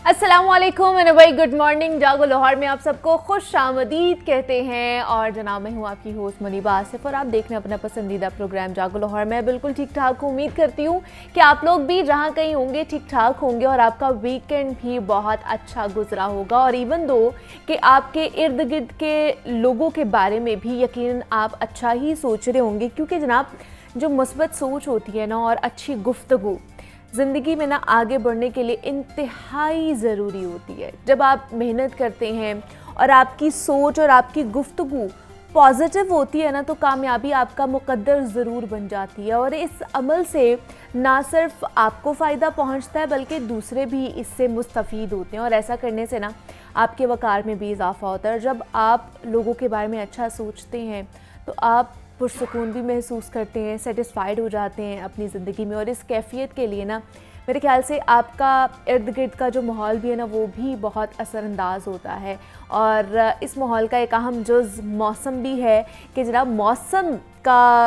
अस्सलामुअलैकुम and very good morning. जागो लाहौर में आप सबको खुश आमदीद कहते हैं। और जनाब मैं हूँ आपकी होस्ट मुनीबा आसिफ और आप देख रहे हैं अपना पसंदीदा प्रोग्राम जागो लाहौर। मैं बिल्कुल ठीक ठाक हूँ। उम्मीद करती हूँ कि आप लोग भी जहाँ कहीं होंगे ठीक ठाक होंगे और आपका वीकेंड भी बहुत अच्छा गुजरा होगा। और इवन दो कि आपके इर्द गिर्द के लोगों के बारे में भी यकीनन आप अच्छा ही सोच रहे होंगे, क्योंकि जनाब जो मुस्बत सोच होती है ना और अच्छी गुफ्तगू ज़िंदगी में ना आगे बढ़ने के लिए इंतहाई ज़रूरी होती है। जब आप मेहनत करते हैं और आपकी सोच और आपकी गुफ्तगू पॉजिटिव होती है ना, तो कामयाबी आपका मुकद्दर ज़रूर बन जाती है। और इस अमल से ना सिर्फ आपको फ़ायदा पहुंचता है बल्कि दूसरे भी इससे मुस्तफ़ीद होते हैं। और ऐसा करने से ना आपके वक़ार में भी इजाफ़ा होता है। और जब आप लोगों के बारे में अच्छा सोचते हैं तो आप पुरसुकून भी महसूस करते हैं, सेटिस्फाइड हो जाते हैं अपनी ज़िंदगी में। और इस कैफियत के लिए ना मेरे ख्याल से आपका इर्द गिर्द का जो माहौल भी है ना वो भी बहुत असरअंदाज होता है। और इस माहौल का एक अहम जुज़ मौसम भी है कि जनाब मौसम का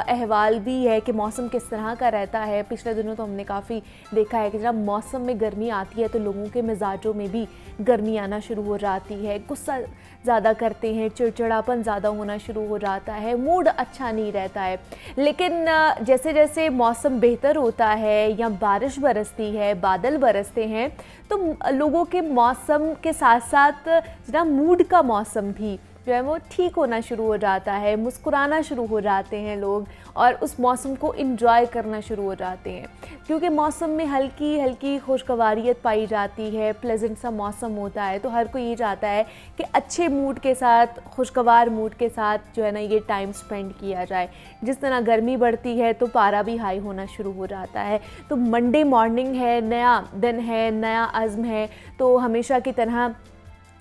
अहवाल भी है कि मौसम किस तरह का रहता है। पिछले दिनों तो हमने काफ़ी देखा है कि जब मौसम में गर्मी आती है तो लोगों के मिजाजों में भी गर्मी आना शुरू हो जाती है, गुस्सा ज़्यादा करते हैं, चिड़चिड़ापन ज़्यादा होना शुरू हो जाता है, मूड अच्छा नहीं रहता है। लेकिन जैसे जैसे मौसम बेहतर होता है या बारिश बरसती है, बादल बरसते हैं, तो लोगों के मौसम के साथ साथ जरा मूड का मौसम भी जो है वो ठीक होना शुरू हो जाता है, मुस्कुराना शुरू हो जाते हैं लोग और उस मौसम को एंजॉय करना शुरू हो जाते हैं। क्योंकि मौसम में हल्की हल्की खुशगवारियत पाई जाती है, प्लेजेंट सा मौसम होता है, तो हर कोई ये चाहता है कि अच्छे मूड के साथ, खुशगवार मूड के साथ जो है ना ये टाइम स्पेंड किया जाए। जिस तरह गर्मी बढ़ती है तो पारा भी हाई होना शुरू हो जाता है। तो मंडे मॉर्निंग है, नया दिन है, नया अज़्म है, तो हमेशा की तरह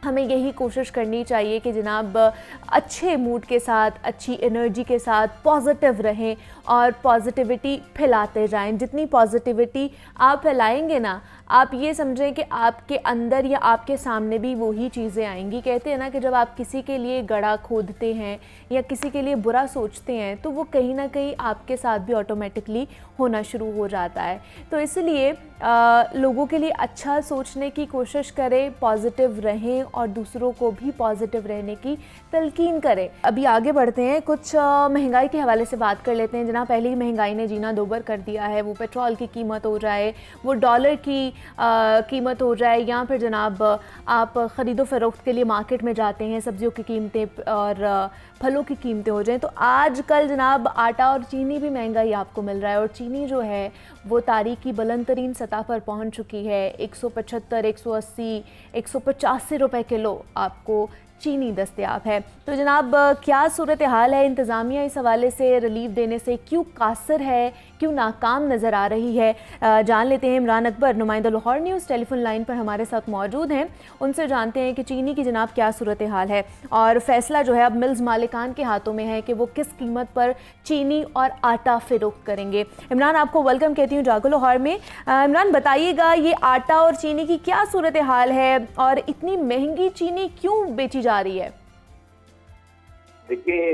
हमें यही कोशिश करनी चाहिए कि जनाब अच्छे मूड के साथ, अच्छी एनर्जी के साथ पॉजिटिव रहें और पॉजिटिविटी फैलाते जाएं। जितनी पॉजिटिविटी आप फैलाएंगे ना, आप ये समझें कि आपके अंदर या आपके सामने भी वही चीज़ें आएंगी। कहते हैं ना कि जब आप किसी के लिए गड्ढा खोदते हैं या किसी के लिए बुरा सोचते हैं तो वो कहीं ना कहीं आपके साथ भी ऑटोमेटिकली होना शुरू हो जाता है। तो इसलिए लोगों के लिए अच्छा सोचने की कोशिश करें, पॉजिटिव रहें और दूसरों को भी पॉजिटिव रहने की तलकीन करें। अभी आगे बढ़ते हैं, कुछ महंगाई के हवाले से बात कर लेते हैं। जनाब पहले ही महंगाई ने जीना दोबर कर दिया है। वो पेट्रोल की कीमत हो जाए, वो डॉलर की कीमत हो जाए, या फिर जनाब आप ख़रीदो फ़रोख्त के लिए मार्केट में जाते हैं, सब्जियों की कीमतें और फलों की कीमतें हो जाएं, तो आजकल जनाब आटा और चीनी भी महंगा ही आपको मिल रहा है। और चीनी जो है वो तारीख की बुलंद तरीन सतह पर पहुंच चुकी है। 175, 180, 185 रुपए किलो आपको चीनी दस्तयाब है। तो जनाब क्या सूरत हाल है? इंतज़ामिया इस हवाले से रिलीफ देने से क्यों कासर है, क्यों नाकाम नज़र आ रही है? जान लेते हैं। इमरान अकबर नुमाइंदा लाहौर न्यूज़ टेलीफोन लाइन पर हमारे साथ मौजूद हैं, उनसे जानते हैं कि चीनी की जनाब क्या सूरत हाल है और फैसला जो है अब मिल्स मालिकान के हाथों में है कि वो किस कीमत पर चीनी और आटा फ़रोख्त करेंगे। इमरान आपको वेलकम कहती हूँ जागो लाहौर में। इमरान बताइएगा ये आटा और चीनी की क्या सूरत हाल है और इतनी महंगी चीनी क्यों बेची जा रही है? देखिए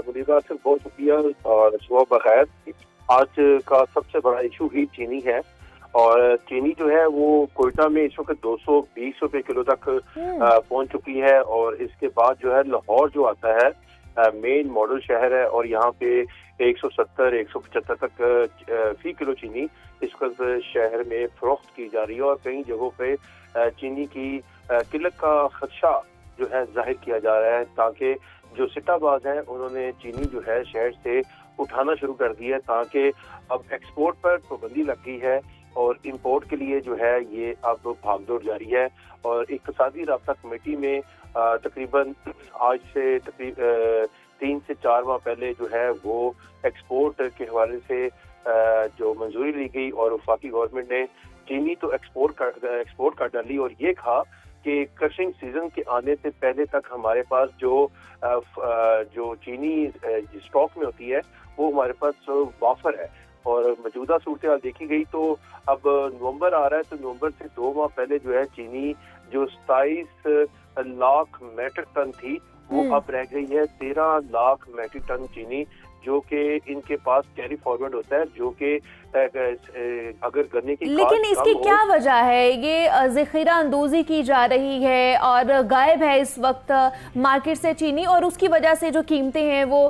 मुनीबा से बहुत शुक्रिया और सुबह बखैर। आज का सबसे बड़ा इशू ही चीनी है और चीनी जो है वो कोयटा में इस वक्त 220 रुपए किलो तक पहुंच चुकी है। और इसके बाद जो है लाहौर जो आता है मेन मॉडल शहर है और यहाँ पे 170, 175 तक फी किलो चीनी इस वक्त शहर में फरोख्त की जा रही है। और कई जगहों पे चीनी की किल्लत का खदशा जो है जाहिर किया जा रहा है, ताकि जो सिट्टाबाज हैं उन्होंने चीनी जो है शहर से उठाना शुरू कर दी है, ताकि अब एक्सपोर्ट पर पाबंदी लग गई है और इंपोर्ट के लिए जो है ये अब भागदौड़ जारी है। और इक़्तिसादी राब्ता कमेटी में तकरीबन आज से 3 से 4 माह पहले जो है वो एक्सपोर्ट के हवाले से जो मंजूरी ली गई और वफाकी गवर्नमेंट ने चीनी तो एक्सपोर्ट कर डाली और ये कहा कि क्रशिंग सीजन के आने से पहले तक हमारे पास जो चीनी स्टॉक में होती है वो हमारे पास वाफर है। और मौजूदा सूरत हाल देखी गई तो अब नवंबर आ रहा है, तो नवंबर से 2 माह पहले जो है चीनी जो 27 लाख मेट्रिक टन थी वो अब रह गई है 13 लाख मेट्रिक टन चीनी जो कि इनके पास कैरी फॉरवर्ड होता है, जो कि अगर गन्ने की लेकिन इसकी क्या वजह है? ये ज़ख़ीरा अंदोज़ी की जा रही है और गायब है इस वक्त मार्केट से चीनी, और उसकी वजह से जो कीमतें हैं वो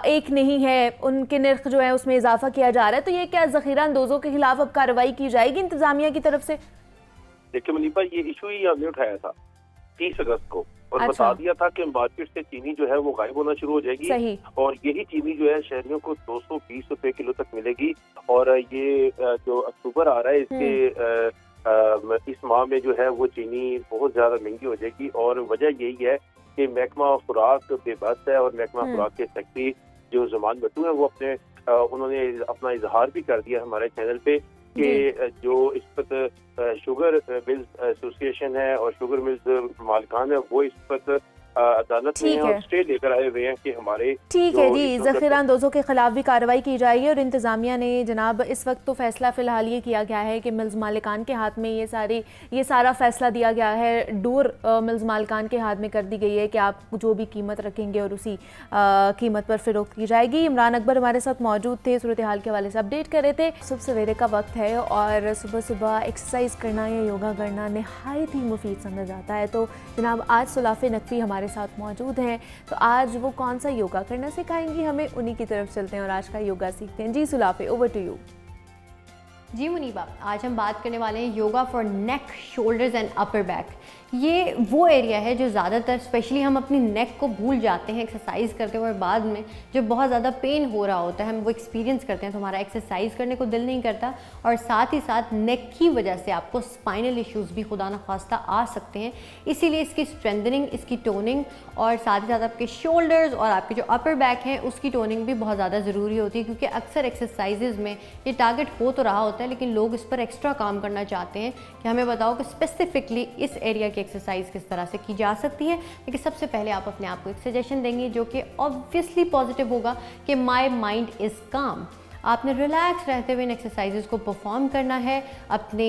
एक नहीं है, उनके नर्ख जो है उसमें इजाफा किया जा रहा है। तो ये क्या ज़ख़ीरा अंदोज़ों के खिलाफ अब कार्रवाई की जाएगी इंतजामिया की तरफ से? देखिए मुनीबा, ये इशू ही हमने उठाया था 30 अगस्त को और अच्छा। बता दिया था कि मार्केट से चीनी जो है वो गायब होना शुरू हो जाएगी। सही। और यही चीनी जो है शहरियों को 220 रुपए किलो तक मिलेगी। और ये जो अक्टूबर आ रहा है इसके इस माह में जो है वो चीनी बहुत ज्यादा महंगी हो जाएगी। और वजह यही है कि महकमा खुराक बेबस है और महकमा खुराक के सेक्रेटरी जो ज़मान बट्टू है वो उन्होंने अपना इजहार भी कर दिया हमारे चैनल पे कि जो इस वक्त शुगर मिल्स एसोसिएशन है और शुगर मिल्स मालिकान है वो इस वक्त अदालत में और स्टे लेकर आए हुए हैं कि हमारे ठीक है जी, ज़ख़ीरा अंदोज़ों के खिलाफ भी कार्रवाई की जाएगी। और इंतज़ामिया ने जनाब इस वक्त तो फैसला फ़िलहाल ये किया गया है कि मिल्स मालिकान के हाथ में ये सारा फैसला दिया गया है। डोर मिल्स मालिकान के हाथ में कर दी गई है कि आप जो भी कीमत रखेंगे और उसी कीमत पर फ़रोख्त की जाएगी। इमरान अकबर हमारे साथ मौजूद थे, सूरत हाल के हवाले से अपडेट कर रहे थे। सुबह सवेरे का वक्त है और सुबह सुबह एक्सरसाइज करना या योगा करना नहायत ही मुफीद समझ आता है। तो जनाब आज सुलाफ़े नकवी हमारे साथ मौजूद हैं, तो आज वो कौन सा योगा करना सिखाएंगी हमें, उन्हीं की तरफ चलते हैं और आज का योगा सीखते हैं। जी सुलाफ़े, ओवर टू यू। जी मुनीबा, आज हम बात करने वाले हैं yoga for neck, shoulders and upper back. ये वो एरिया है जो ज़्यादातर स्पेशली हम अपनी नेक को भूल जाते हैं एक्सरसाइज करते हुए, बाद में जब बहुत ज़्यादा पेन हो रहा होता है हम वो एक्सपीरियंस करते हैं तो हमारा एक्सरसाइज करने को दिल नहीं करता, और साथ ही साथ नेक की वजह से आपको स्पाइनल इश्यूज़ भी खुदा न खास्ता आ सकते हैं। इसीलिए इसकी स्ट्रेंथनिंग, इसकी टोनिंग और साथ ही साथ आपके शोल्डर्स और आपके जो अपर बैक हैं उसकी टोनिंग भी बहुत ज़्यादा ज़रूरी होती है, क्योंकि अक्सर एक्सरसाइजेज़ में ये टारगेट हो तो रहा होता है लेकिन लोग इस पर एक्स्ट्रा काम करना चाहते हैं कि हमें बताओ कि स्पेसिफिकली इस एरिया की एक्सरसाइज किस तरह से की जा सकती है। लेकिन सबसे पहले आप अपने आप को एक सजेशन देंगे जो कि ऑब्वियसली पॉजिटिव होगा कि माय माइंड इज़ काम। आपने रिलैक्स रहते हुए इन एक्सरसाइजेज़ को परफॉर्म करना है, अपने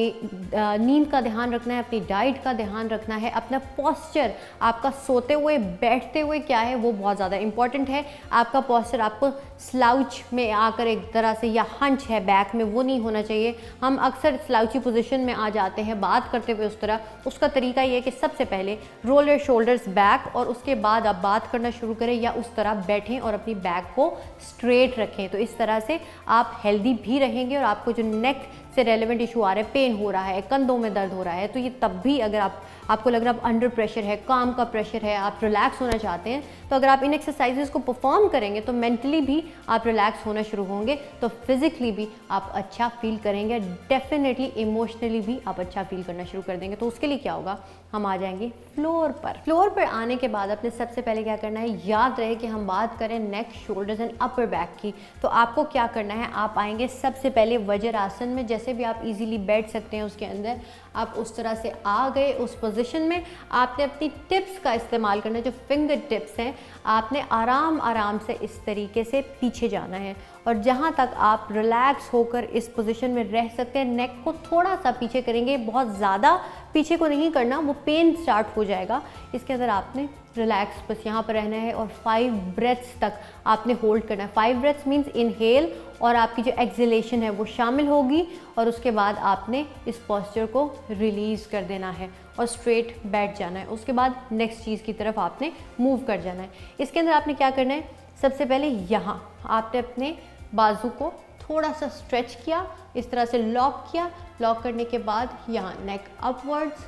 नींद का ध्यान रखना है, अपनी डाइट का ध्यान रखना है, अपना पोस्चर आपका सोते हुए बैठते हुए क्या है वो बहुत ज़्यादा इंपॉर्टेंट है। आपका पोस्चर आपको स्लाउच में आकर एक तरह से या हंच है बैक में वो नहीं होना चाहिए। हम अक्सर स्लाउची पोजीशन में आ जाते हैं बात करते हुए उस तरह। उसका तरीका ये है कि सबसे पहले रोल योर शोल्डर्स बैक और उसके बाद आप बात करना शुरू करें या उस तरह बैठें और अपनी बैक को स्ट्रेट रखें। तो इस तरह से आप हेल्दी भी रहेंगे और आपको जो नेक से रेलेवेंट इशू आ रहा है, पेन हो रहा है, कंधों में दर्द हो रहा है, तो ये तब भी अगर आपको लग रहा है आप अंडर प्रेशर है, काम का प्रेशर है, आप रिलैक्स होना चाहते हैं, तो अगर आप इन एक्सरसाइजेस को परफॉर्म करेंगे तो मेंटली भी आप रिलैक्स होना शुरू होंगे, तो फिजिकली भी आप अच्छा फील करेंगे, डेफिनेटली इमोशनली भी आप अच्छा फील करना शुरू कर देंगे। तो उसके लिए क्या होगा, हम आ जाएंगे फ्लोर पर। फ्लोर पर आने के बाद अपने सबसे पहले क्या करना है, याद रहे कि हम बात करें नेक, शोल्डर्स एंड अपर बैक की, तो आपको क्या करना है, आप आएंगे सबसे पहले वज्रासन में। जैसे भी आप इजीली बैठ सकते हैं उसके अंदर, आप उस तरह से आ गए उस पोजीशन में। आपने अपनी टिप्स का इस्तेमाल करना है, जो फिंगर टिप्स हैं आपने आराम आराम से इस तरीके से पीछे जाना है, और जहाँ तक आप रिलैक्स होकर इस पोजीशन में रह सकते हैं, नेक को थोड़ा सा पीछे करेंगे, बहुत ज़्यादा पीछे को नहीं करना, वो पेन स्टार्ट हो जाएगा। इसके अंदर आपने रिलैक्स बस यहाँ पर रहना है और 5 ब्रेथ्स तक आपने होल्ड करना है। 5 ब्रेथ्स मीन्स इनहेल और आपकी जो एक्सहेलेशन है वो शामिल होगी, और उसके बाद आपने इस पोस्चर को रिलीज़ कर देना है और स्ट्रेट बैठ जाना है। उसके बाद नेक्स्ट चीज़ की तरफ आपने मूव कर जाना है। इसके अंदर आपने क्या करना है, सबसे पहले यहाँ आपने अपने बाजू को थोड़ा सा स्ट्रेच किया, इस तरह से लॉक किया। लॉक करने के बाद यहाँ नेक अपवर्ड्स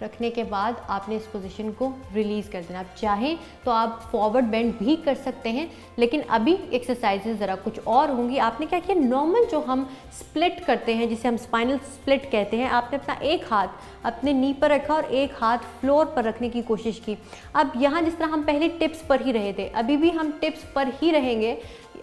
रखने के बाद आपने इस पोजीशन को रिलीज़ कर देना। आप चाहें तो आप फॉरवर्ड बेंड भी कर सकते हैं, लेकिन अभी एक्सरसाइजेज ज़रा कुछ और होंगी। आपने क्या किया, नॉर्मल जो हम स्प्लिट करते हैं जिसे हम स्पाइनल स्प्लिट कहते हैं, आपने अपना एक हाथ अपने नी पर रखा और एक हाथ फ्लोर पर रखने की कोशिश की। अब यहाँ जिस तरह हम पहले टिप्स पर ही रहे थे, अभी भी हम टिप्स पर ही रहेंगे,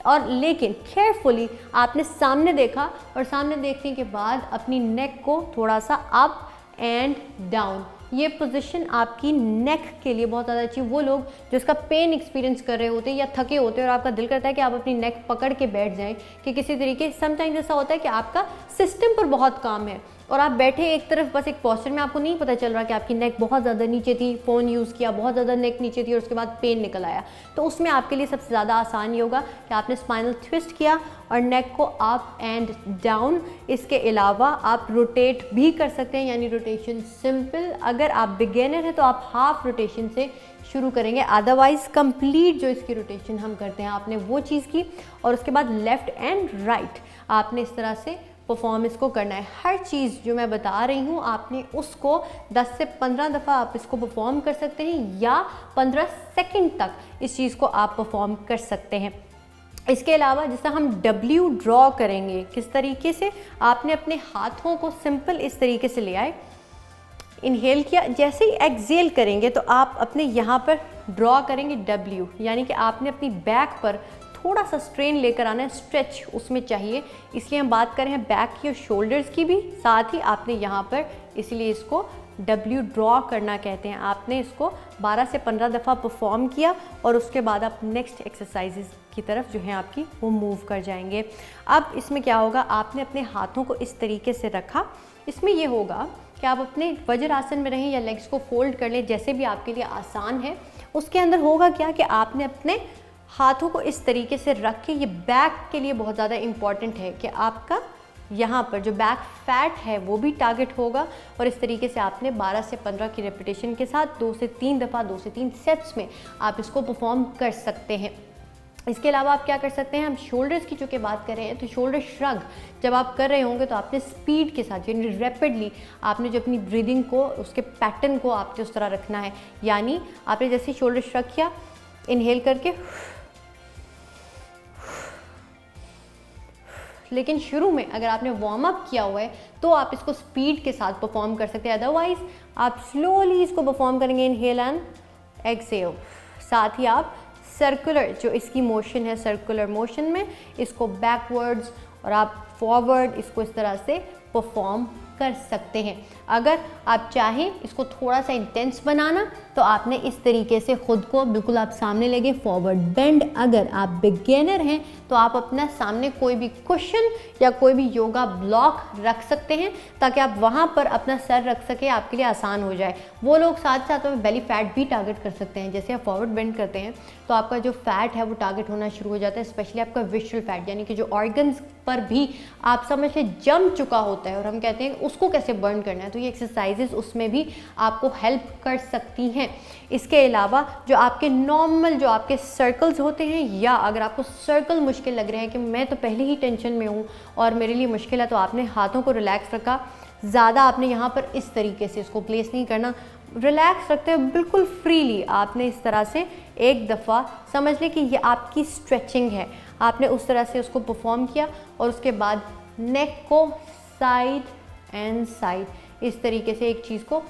और लेकिन केयरफुली आपने सामने देखा और सामने देखने के बाद अपनी नेक को थोड़ा सा अप एंड डाउन। ये पोजीशन आपकी नेक के लिए बहुत ज़्यादा अच्छी। वो लोग जो इसका पेन एक्सपीरियंस कर रहे होते हैं या थके होते हैं और आपका दिल करता है कि आप अपनी नेक पकड़ के बैठ जाएं, कि किसी तरीके समटाइम्स ऐसा होता है कि आपका सिस्टम पर बहुत काम है, और आप बैठे एक तरफ बस एक पोस्चर में, आपको नहीं पता चल रहा कि आपकी नेक बहुत ज़्यादा नीचे थी, फ़ोन यूज़ किया, बहुत ज़्यादा नेक नीचे थी और उसके बाद पेन निकल आया, तो उसमें आपके लिए सबसे ज़्यादा आसान ये होगा कि आपने स्पाइनल ट्विस्ट किया और नेक को अप एंड डाउन। इसके अलावा आप रोटेट भी कर सकते हैं, यानी रोटेशन सिंपल। अगर आप बिगिनर हैं तो आप हाफ रोटेशन से शुरू करेंगे, अदरवाइज़ कंप्लीट जो इसकी रोटेशन हम करते हैं आपने वो चीज़ की, और उसके बाद लेफ़्ट एंड राइट आपने इस तरह से परफॉर्म इसको करना है। हर चीज़ जो मैं बता रही हूँ आपने उसको 10 से 15 दफ़ा आप इसको परफॉर्म कर सकते हैं, या 15 सेकंड तक इस चीज़ को आप परफॉर्म कर सकते हैं। इसके अलावा जिस तरह हम W ड्रॉ करेंगे, किस तरीके से आपने अपने हाथों को सिंपल इस तरीके से ले आए, इनहेल किया, जैसे ही एक्सहेल करेंगे तो आप अपने यहाँ पर ड्रॉ करेंगे W, यानी कि आपने अपनी बैक पर थोड़ा सा स्ट्रेन लेकर आना है, स्ट्रेच उसमें चाहिए, इसलिए हम बात कर रहे हैं बैक की और शोल्डर्स की भी, साथ ही आपने यहाँ पर इसलिए इसको W ड्रॉ करना कहते हैं। आपने इसको 12 से 15 दफ़ा परफॉर्म किया और उसके बाद आप नेक्स्ट एक्सरसाइजेज की तरफ जो है आपकी वो मूव कर जाएंगे। अब इसमें क्या होगा, आपने अपने हाथों को इस तरीके से रखा, इसमें ये होगा कि आप अपने वज्रासन में रहें या लेग्स को फोल्ड कर लें, जैसे भी आपके लिए आसान है। उसके अंदर होगा क्या कि आपने अपने हाथों को इस तरीके से रख के, ये बैक के लिए बहुत ज़्यादा इम्पॉर्टेंट है कि आपका यहाँ पर जो बैक फैट है वो भी टारगेट होगा, और इस तरीके से आपने 12 से 15 की रेपिटेशन के साथ 2 से 3 दफ़ा 2 से 3 सेट्स में आप इसको परफॉर्म कर सकते हैं। इसके अलावा आप क्या कर सकते हैं, हम शोल्डर्स की चूँकि बात कर रहे हैं तो शोल्डर श्रग जब आप कर रहे होंगे तो आपने स्पीड के साथ, यानी रैपिडली आपने जो अपनी ब्रीदिंग को, उसके पैटर्न को आपने उस तरह रखना है। यानी आपने जैसे शोल्डर श्रग किया, इनहेल करके, लेकिन शुरू में अगर आपने वार्म अप किया हुआ है तो आप इसको स्पीड के साथ परफॉर्म कर सकते हैं, अदरवाइज आप स्लोली इसको परफॉर्म करेंगे, इनहेल एंड एक्सहेल। साथ ही आप सर्कुलर जो इसकी मोशन है, सर्कुलर मोशन में इसको बैकवर्ड्स और आप फॉरवर्ड इसको इस तरह से परफॉर्म कर सकते हैं। अगर आप चाहें इसको थोड़ा सा इंटेंस बनाना तो आपने इस तरीके से खुद को बिल्कुल आप सामने लेके फॉरवर्ड बेंड। अगर आप बिगिनर हैं तो आप अपना सामने कोई भी कुशन या कोई भी योगा ब्लॉक रख सकते हैं ताकि आप वहाँ पर अपना सर रख सके, आपके लिए आसान हो जाए। वो लोग साथ साथ में बेली फैट भी टारगेट कर सकते हैं। जैसे आप फॉरवर्ड बेंड करते हैं तो आपका जो फैट है वो टारगेट होना शुरू हो जाता है, स्पेशली आपका विशुअल फैट, यानी कि जो ऑर्गन्स पर भी आप समझ ले जम चुका होता है और हम कहते हैं उसको कैसे बर्न करना है। तो ये एक्सरसाइजेस उसमें भी आपको हेल्प कर सकती हैं। इसके अलावा जो आपके नॉर्मल जो आपके सर्कल्स होते हैं, या अगर आपको सर्कल मुश्किल लग रहे हैं कि मैं तो पहले ही टेंशन में हूँ और मेरे लिए मुश्किल है, तो आपने हाथों को रिलैक्स रखा, ज़्यादा आपने यहाँ पर इस तरीके से इसको प्लेस नहीं करना, रिलैक्स रखते हैं बिल्कुल फ्रीली। आपने इस तरह से एक दफ़ा समझ लें कि ये आपकी स्ट्रेचिंग है, आपने उस तरह से उसको परफॉर्म किया और उसके बाद नेक को साइड एंड साइड इस तरीके से एक चीज़ को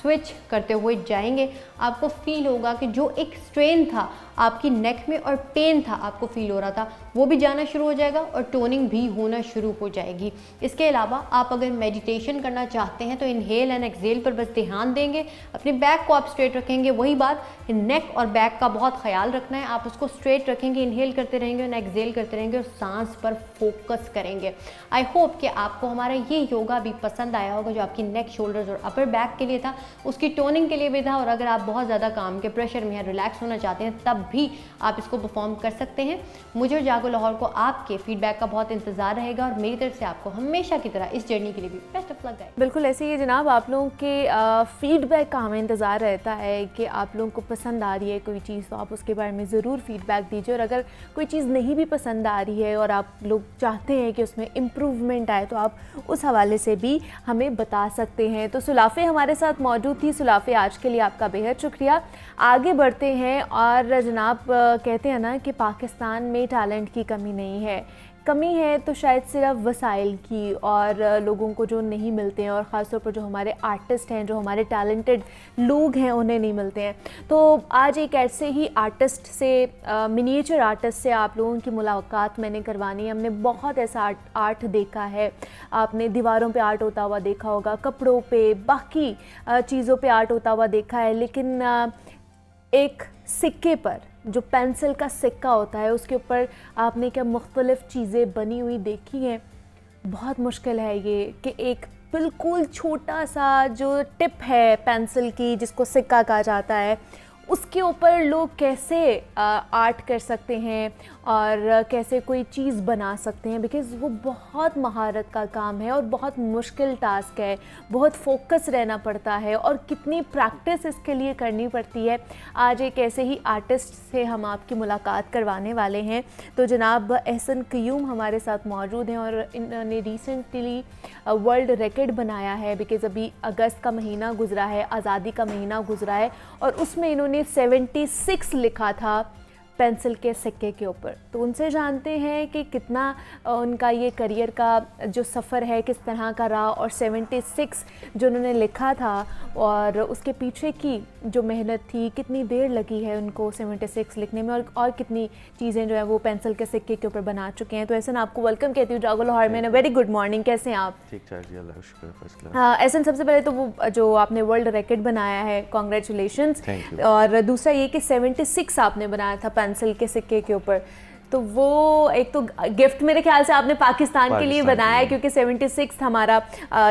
स्विच करते हुए जाएंगे। आपको फील होगा कि जो एक स्ट्रेन था आपकी नेक में और पेन था आपको फील हो रहा था, वो भी जाना शुरू हो जाएगा और टोनिंग भी होना शुरू हो जाएगी। इसके अलावा आप अगर मेडिटेशन करना चाहते हैं तो इनहेल एंड एक्सहेल पर बस ध्यान देंगे, अपने बैक को आप स्ट्रेट रखेंगे। वही बात, नेक और बैक का बहुत ख्याल रखना है, आप उसको स्ट्रेट रखेंगे, इनहेल करते रहेंगे और एक्सहेल करते रहेंगे और सांस पर फोकस करेंगे। आई होप कि आपको हमारा ये योगा भी पसंद आया होगा, जो आपकी नेक, शोल्डर्स और अपर बैक के लिए था, उसकी टोनिंग के लिए भी था। और अगर आप बहुत ज़्यादा काम के प्रेशर में हैं, रिलैक्स होना चाहते हैं, तब भी आप इसको परफॉर्म कर सकते हैं। मुझे और जागो लाहौर को आपके फीडबैक का बहुत इंतजार रहेगा और मेरी तरफ से आपको हमेशा की तरह इस जर्नी के लिए भी बेस्ट ऑफ लक गाइस। बिल्कुल ऐसे ही जनाब, आप लोगों के फीडबैक का हमें इंतज़ार रहता है कि आप लोगों को पसंद आ रही है कोई चीज़ तो आप उसके बारे में ज़रूर फीडबैक दीजिए, और अगर कोई चीज़ नहीं भी पसंद आ रही है और आप लोग चाहते हैं कि उसमें इम्प्रूवमेंट आए तो आप उस हवाले से भी हमें बता सकते हैं। तो सुलाफ़े हमारे साथ मौजूद थी। सुलाफ़े, आज के लिए आपका बेहद शुक्रिया। आगे बढ़ते हैं और जनाब कहते हैं ना कि पाकिस्तान में टैलेंट की कमी नहीं है, कमी है तो शायद सिर्फ वसाइल की और लोगों को जो नहीं मिलते हैं, और ख़ासतौर पर जो हमारे आर्टिस्ट हैं, जो हमारे टैलेंटेड लोग हैं, उन्हें नहीं मिलते हैं। तो आज एक ऐसे ही आर्टिस्ट से, मिनिएचर आर्टिस्ट से आप लोगों की मुलाकात मैंने करवानी है। हमने बहुत ऐसा आर्ट देखा है, आपने दीवारों पे आर्ट होता हुआ देखा होगा, कपड़ों पे, बाकी चीज़ों पे आर्ट होता हुआ देखा है, लेकिन एक सिक्के पर जो पेंसिल का सिक्का होता है उसके ऊपर आपने क्या मुख्तलिफ़ चीज़ें बनी हुई देखी हैं। बहुत मुश्किल है ये कि एक बिल्कुल छोटा सा जो टिप है पेंसिल की, जिसको सिक्का कहा जाता है, उसके ऊपर लोग कैसे आर्ट कर सकते हैं और कैसे कोई चीज़ बना सकते हैं, बिकॉज़ वो बहुत महारत का काम है और बहुत मुश्किल टास्क है, बहुत फोकस रहना पड़ता है और कितनी प्रैक्टिस इसके लिए करनी पड़ती है। आज एक ऐसे ही आर्टिस्ट से हम आपकी मुलाकात करवाने वाले हैं। तो जनाब एहसन क़य्यूम हमारे साथ मौजूद हैं और इन्होंने रिसेंटली वर्ल्ड रिकॉर्ड बनाया है, बिकॉज़ अभी अगस्त का महीना गुजरा है, आज़ादी का महीना गुजरा है और उसमें इन्होंने 76 लिखा था पेंसिल के सिक्के के ऊपर। तो उनसे जानते हैं कि कितना उनका ये करियर का जो सफ़र है किस तरह का रहा और 76 जो उन्होंने लिखा था और उसके पीछे की जो मेहनत थी, कितनी देर लगी है उनको 76 लिखने में और कितनी चीज़ें जो है वो पेंसिल के सिक्के के ऊपर बना चुके हैं। तो ऐसा आपको वेलकम कहती हूँ जागो लाहौर में। वेरी गुड मॉर्निंग, कैसे हैं आप? ठीक ठाक जी, अल्लाह का शुक्र, फर्स्ट क्लास। हाँ, ऐसा सबसे पहले तो वो जो आपने वर्ल्ड रिकॉर्ड बनाया है, कॉन्ग्रेचुलेशंस। Thank you। और दूसरा ये कि 76 आपने बनाया था पेंसिल के सिक्के के ऊपर। तो वो एक तो गिफ्ट मेरे ख्याल से आपने पाकिस्तान के लिए बनाया है, क्योंकि 76 हमारा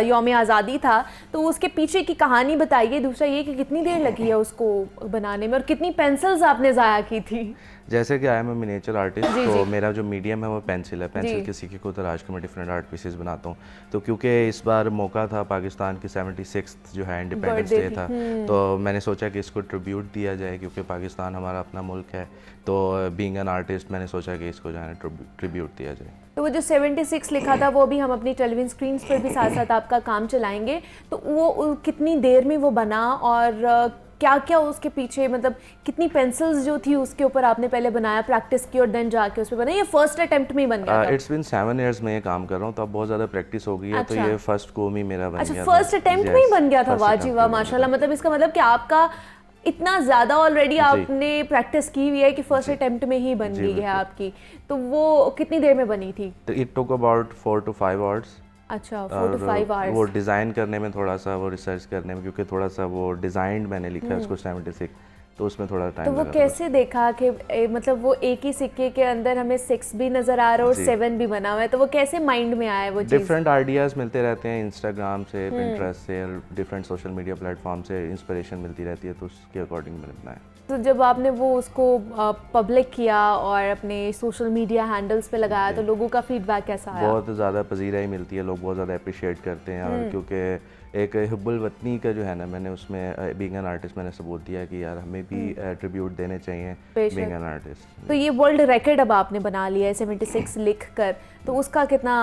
यौम आज़ादी था। तो उसके पीछे की कहानी बताइए। दूसरा ये कि कितनी देर लगी है उसको बनाने में और कितनी पेंसिल्स आपने ज़ाया की थी? जैसे कि I am a miniature artist, जी, तो जी। मेरा जो मीडियम है वो पेंसिल है। पेंसिल के सिक्के को तराश के मैं डिफरेंट आर्ट पीसेस बनाता हूँ। तो क्योंकि इस बार मौका था पाकिस्तान की 76 जो है इंडिपेंडेंस डे था, तो मैंने सोचा कि इसको ट्रिब्यूट दिया जाए, क्योंकि पाकिस्तान हमारा अपना मुल्क है। तो बीइंग एन आर्टिस्ट मैंने सोचा कि इसको जो है ट्रिब्यूट दिया जाए। तो वो जो 76 लिखा था वो भी हम अपनी टेलीविजन स्क्रीन पर भी साथ साथ आपका काम चलाएंगे। तो वो कितनी देर में वो बना और क्या क्या उसके पीछे, मतलब कितनी पेंसिल्स जो थी उसके ऊपर आपने पहले बनाया, प्रैक्टिस की और देन जाके उस पर बनाया, ये फर्स्ट अटेम्प्ट में ही बन गया था? इट्स बिन 7 इयर्स में ये काम कर रहा हूँ, तो अब बहुत ज़्यादा प्रैक्टिस हो गई है। तो ये फर्स्ट गो में मेरा बन गया। अच्छा, फर्स्ट अटेम्प्ट में ही बन गया था? वाह जी वाह, माशाल्लाह। मतलब इसका मतलब कि आपका इतना ज़्यादा ऑलरेडी आपने प्रैक्टिस की हुई है कि फर्स्ट अटेम्प्ट में ही बन गई है आपकी। तो वो कितनी देर में बनी थी? तो it took about 4 to 5 hours। अच्छा, 4 to 5 hours। वो डिज़ाइन करने में थोड़ा सा, वो रिसर्च करने में, क्योंकि थोड़ा सा वो डिज़ाइन मैंने लिखा है उसको 76, तो उसमें थोड़ा टाइम तो वो कैसे देखा कि मतलब वो एक ही सिक्के के अंदर हमें 6 भी नज़र आ रहा है और 7 भी बना हुआ है, तो वो कैसे माइंड में आया वो चीज़? डिफरेंट आइडियाज़ मिलते रहते हैं इंस्टाग्राम से, पिंटरेस्ट से, डिफरेंट सोशल मीडिया प्लेटफॉर्म से इंस्पिरेशन मिलती रहती है, तो उसके अकॉर्डिंग मैंने बनाया। तो जब आपने वो उसको पब्लिक किया और अपने सोशल मीडिया हैंडल्स पे लगाया, तो लोगों का फीडबैक कैसा आया? बहुत ज़्यादा पजीराई मिलती है, लोग बहुत ज़्यादा अप्रिशिएट करते हैं। और क्योंकि एक हिब्बुल वतनी का जो है ना, मैंने उसमें बीइंग एन आर्टिस्ट मैंने सबूत दिया कि यार हमें भी ट्रिब्यूट देने चाहिए बीइंग एन आर्टिस्ट। तो ये वर्ल्ड रिकॉर्ड अब आपने बना लिया है 76 लिख कर, तो उसका कितना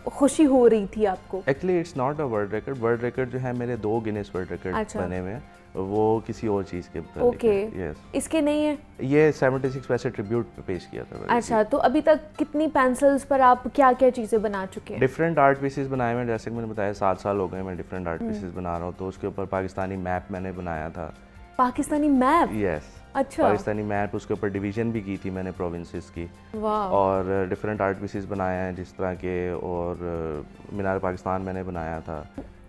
खुशी हो रही थी आपको? Actually it's not a world record. World record जो है मेरे 2 गिनेस वर्ल्ड रिकॉर्ड बने हुए हैं, वो किसी और चीज़ के ऊपर। ओके, यस, इसके नहीं है? ये 76 वैसे ट्रिब्यूट पे पेश किया था मैंने। अच्छा, तो अभी तक कितनी पेंसिल्स पर आप क्या क्या चीज़ें बना चुके हैं? डिफरेंट आर्ट पीसेस बनाए हैं, जैसे कि मैंने बताया 7 साल हो गए मैं डिफरेंट आर्ट पीसेस बना रहा हूँ। तो उसके ऊपर पाकिस्तानी मैप मैंने बनाया था। पाकिस्तानी मैप? यस, अच्छा, पाकिस्तानी मैप, उसके ऊपर डिवीजन भी की थी मैंने प्रोविंसेस की। वाह। और डिफरेंट आर्ट पीसेस बनाए हैं जिस तरह के, और मीनार पाकिस्तान मैंने बनाया था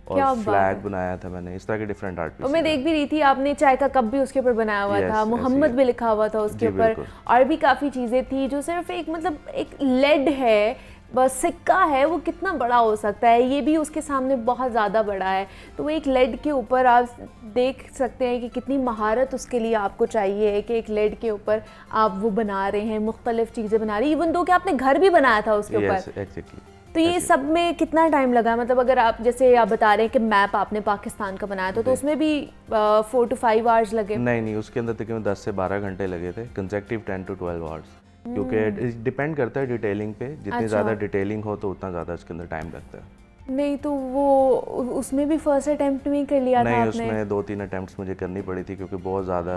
और फ्लैग बनाया था मैंने, इस तरह के डिफरेंट आर्ट पीसेस। मैं देख भी रही थी आपने चाय का कप भी उसके ऊपर बनाया हुआ था, मोहम्मद भी लिखा हुआ था उसके ऊपर, और भी काफ़ी चीज़ें थी जो सिर्फ एक मतलब एक लेड है, बस सिक्का है, वो कितना बड़ा हो सकता है, ये भी उसके सामने बहुत ज़्यादा बड़ा है। तो वो एक लेड के ऊपर आप देख सकते हैं कि कितनी महारत उसके लिए आपको चाहिए कि एक लेड के ऊपर आप वो बना रहे हैं, मुख्तलिफ चीज़ें बना रही हैं, इवन दो कि आपने घर भी बनाया था उसके ऊपर। तो ये सब में कितना टाइम लगा? मतलब अगर आप जैसे आप बता रहे हैं कि मैप आपने पाकिस्तान का बनाया था, तो उसमें भी 4 to 5 hours लगे? नहीं, उसके अंदर तकरीबन 10 से 12 घंटे लगे थे, कंसेक्टिव 10 to 12 hours, क्योंकि डिपेंड करता है डिटेलिंग पे। जितनी ज़्यादा डिटेलिंग हो तो उतना ज़्यादा उसके अंदर टाइम लगता है। नहीं तो वो उसमें भी फर्स्ट अटेम्प्ट में ही कर लिया था नहीं, आपने? उसमें 2-3 अटेम्प्ट्स मुझे करनी पड़ी थी, क्योंकि बहुत ज़्यादा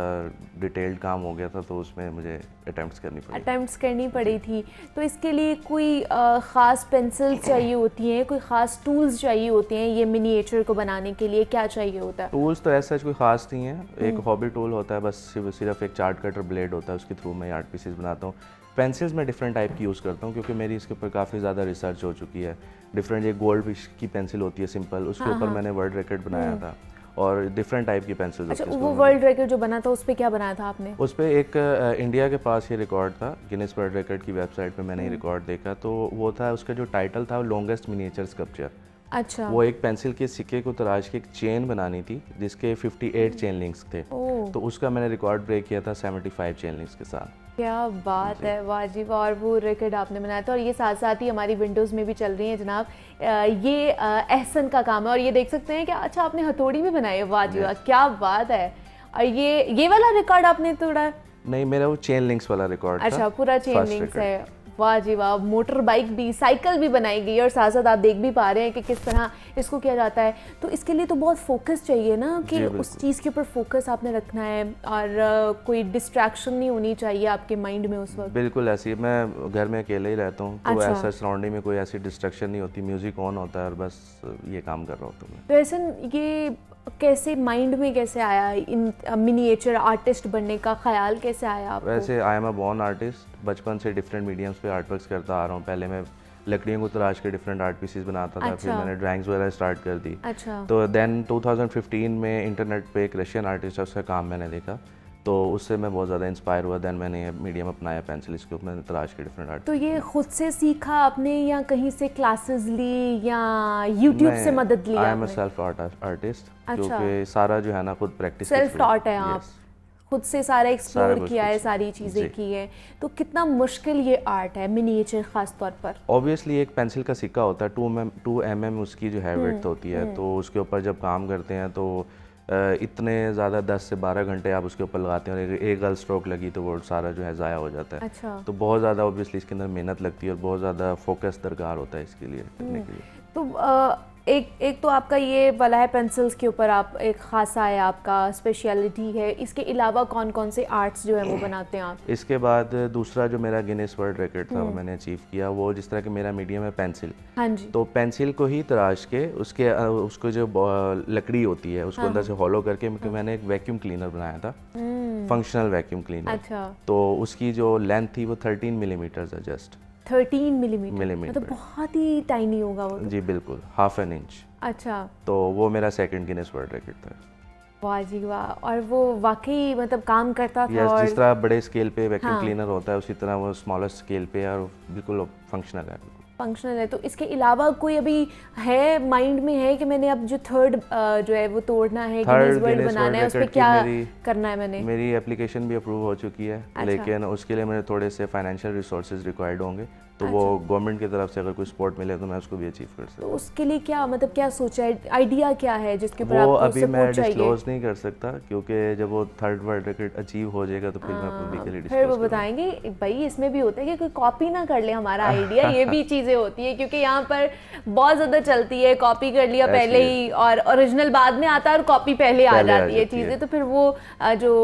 डिटेल्ड काम हो गया था, तो उसमें मुझे अटेम्प्ट्स करनी पड़ी थी। तो इसके लिए कोई ख़ास पेंसिल चाहिए होती हैं, कोई ख़ास टूल्स चाहिए होते हैं ये मिनिएचर को बनाने के लिए? क्या चाहिए होता है? टूल्स तो ऐसा कोई ख़ास नहीं है, एक हॉबी टूल होता है बस, सिर्फ एक चार्ट कटर ब्लेड होता है, उसके थ्रू मैं आर्ट पीसेस बनाता हूँ। पेंसिल्स में डिफरेंट टाइप की यूज़ करता हूँ, क्योंकि मेरी इसके ऊपर काफ़ी ज़्यादा रिसर्च हो चुकी है। डिफरेंट एक गोल्ड की पेंसिल होती है सिंपल, उसके ऊपर मैंने वर्ल्ड रिकॉर्ड बनाया था, और डिफरेंट टाइप की पेंसिल्स। अच्छा, वो वर्ल्ड रिकॉर्ड जो बना था उस पर क्या बनाया था आपने? उस पर एक इंडिया के पास ये रिकॉर्ड था, गिनीज वर्ल्ड रिकॉर्ड की वेबसाइट पे मैंने ये रिकॉर्ड देखा, तो वो था, उसका जो टाइटल था वो लॉन्गेस्ट मिनिएचर स्कल्पचर, अच्छा। वो एक पेंसिल के सिक्के को तराश के एक चेन बनानी थी जिसके 58 चेन लिंक्स थे, तो उसका मैंने रिकॉर्ड ब्रेक किया था 75 चेन लिंक्स के साथ। क्या बात है, वाह जी वाह। और वो रिकॉर्ड आपने बनाया था, और ये साथ साथ ही हमारी विंडोज़ में भी चल रही है जनाब। ये एहसन का काम है, और ये देख सकते हैं कि अच्छा आपने हथौड़ी भी बनाई है, वाह जी वाह, क्या बात है। और ये वाला रिकॉर्ड आपने तोड़ा है? नहीं, मेरा वो चेन लिंक्स वाला रिकॉर्ड था। अच्छा, पूरा चेन लिंक्स है, वाह जी वाह। मोटर बाइक भी, साइकिल भी बनाई गई है, और साथ साथ आप देख भी पा रहे हैं कि किस तरह इसको किया जाता है। तो इसके लिए तो बहुत फोकस चाहिए ना, कि उस चीज़ के ऊपर फोकस आपने रखना है, और कोई डिस्ट्रैक्शन नहीं होनी चाहिए आपके माइंड में उस वक्त। बिल्कुल ऐसी है, मैं घर में अकेले ही रहता हूँ, तो ऐसा सराउंडिंग में कोई ऐसी डिस्ट्रैक्शन नहीं होती, म्यूजिक ऑन होता है और बस ये काम कर रहा होता हूँ। तो ऐसा ये कैसे माइंड में कैसे आया, इन मिनिएचर आर्टिस्ट बनने का ख्याल कैसे आया आपको? वैसे आई एम अ बॉर्न आर्टिस्ट, बचपन से डिफरेंट मीडियम्स पे आर्ट वर्क्स करता आ रहा हूँ। पहले मैं लकड़ियों को तराश के डिफरेंट आर्ट पीसेस बनाता था, फिर मैंने ड्राइंग्स वगैरह स्टार्ट कर दी। तो देन 2015 में इंटरनेट पे एक रशियन आर्टिस्ट है, उसका काम मैंने देखा, तो उससे मैं बहुत ज़्यादा इंस्पायर हुआ। देन मैंने मीडियम अपनाया पेंसिल, इसके ऊपर मैंने तराश के डिफरेंट आर्ट। तो ये खुद से सीखा आपने, या कहीं से क्लासेस ली, या यूट्यूब से मदद ली? I am a self artist, क्योंकि सारा जो है ना खुद प्रैक्टिस, सेल्फ टॉट है आप, खुद से सारा एक्सप्लोर किया है, सारी चीज़ें की है। तो कितना मुश्किल ये आर्ट है, मिनिएचर खास तौर पर? ऑब्वियसली एक पेंसिल का सिक्का होता है, 2 mm उसकी जो है विड्थ होती है, तो उसके ऊपर जब काम करते हैं तो इतने ज़्यादा 10 से 12 घंटे आप उसके ऊपर लगाते हैं, और एक गलत स्ट्रोक लगी तो वो सारा जो है ज़ाया हो जाता है। अच्छा। तो बहुत ज़्यादा ऑब्वियसली इसके अंदर मेहनत लगती है, और बहुत ज़्यादा फोकस दरकार होता है इसके लिए करने के लिए। तो एक तो आपका ये वाला है पेंसिल्स के ऊपर, आप एक खासा है आपका स्पेशलिटी है। इसके अलावा कौन कौन से आर्ट्स जो है वो बनाते हैं आप? इसके बाद दूसरा जो मेरा गिनीज वर्ल्ड रिकॉर्ड था वो मैंने अचीव किया, वो जिस तरह कि मेरा मीडियम है पेंसिल। हाँ जी। तो पेंसिल को ही तराश के उसको जो लकड़ी होती है उसको अंदर से हॉलो करके मैंने एक वैक्यूम क्लीनर बनाया था, फंक्शनल वैक्यूम क्लीनर। अच्छा। तो उसकी जो लेंथ थी वो 13 मिलीमीटर है, जस्ट 13 मिलीमीटर, मतलब बहुत ही टाइनी होगा वो तो। जी बिल्कुल, ½ इंच। अच्छा। तो वो मेरा सेकंड गिनीज वर्ल्ड रिकॉर्ड था। वाह जी वाह। और वो वाकई मतलब काम करता था, और जिस तरह बड़े स्केल पे वैक्यूम क्लीनर होता है उसी तरह वो स्मॉलर स्केल पे और बिल्कुल फंक्शनल है। फंक्शनल है। तो इसके अलावा कोई अभी है माइंड में है कि मैंने अब जो थर्ड जो है वो तोड़ना है, गिनीज वर्ल्ड बनाना है, उस पर क्या करना है? मैंने मेरी एप्लीकेशन भी अप्रूव हो चुकी है। अच्छा। लेकिन उसके लिए मेरे थोड़े से फाइनेंशियल रिसोर्सेज रिक्वायर्ड होंगे, तो वो गवर्नमेंट की तरफ से अगर कोई सपोर्ट मिले तो मैं उसको भी अचीव कर सकता हूँ। तो उसके लिए क्या मतलब क्या सोचा है, आइडिया क्या है जिसके ऊपर आपको अभी मैं सपोर्ट चाहिए? डिस्क्लोज नहीं कर सकता, क्योंकि जब वो थर्ड वर्ल्ड रिकॉर्ड अचीव हो जाएगा तो फिर मैं पब्लिकली डिस्क्लोज फिर वो बताएंगे। भाई इसमें भी होता है कि कोई कॉपी ना कर ले हमारा आइडिया, ये भी चीज़ें होती है, क्योंकि यहाँ पर बहुत ज़्यादा चलती है, कॉपी कर लिया पहले ही और ओरिजिनल बाद में आता है, और कॉपी पहले आ जाती है चीज़ें, तो फिर वो जो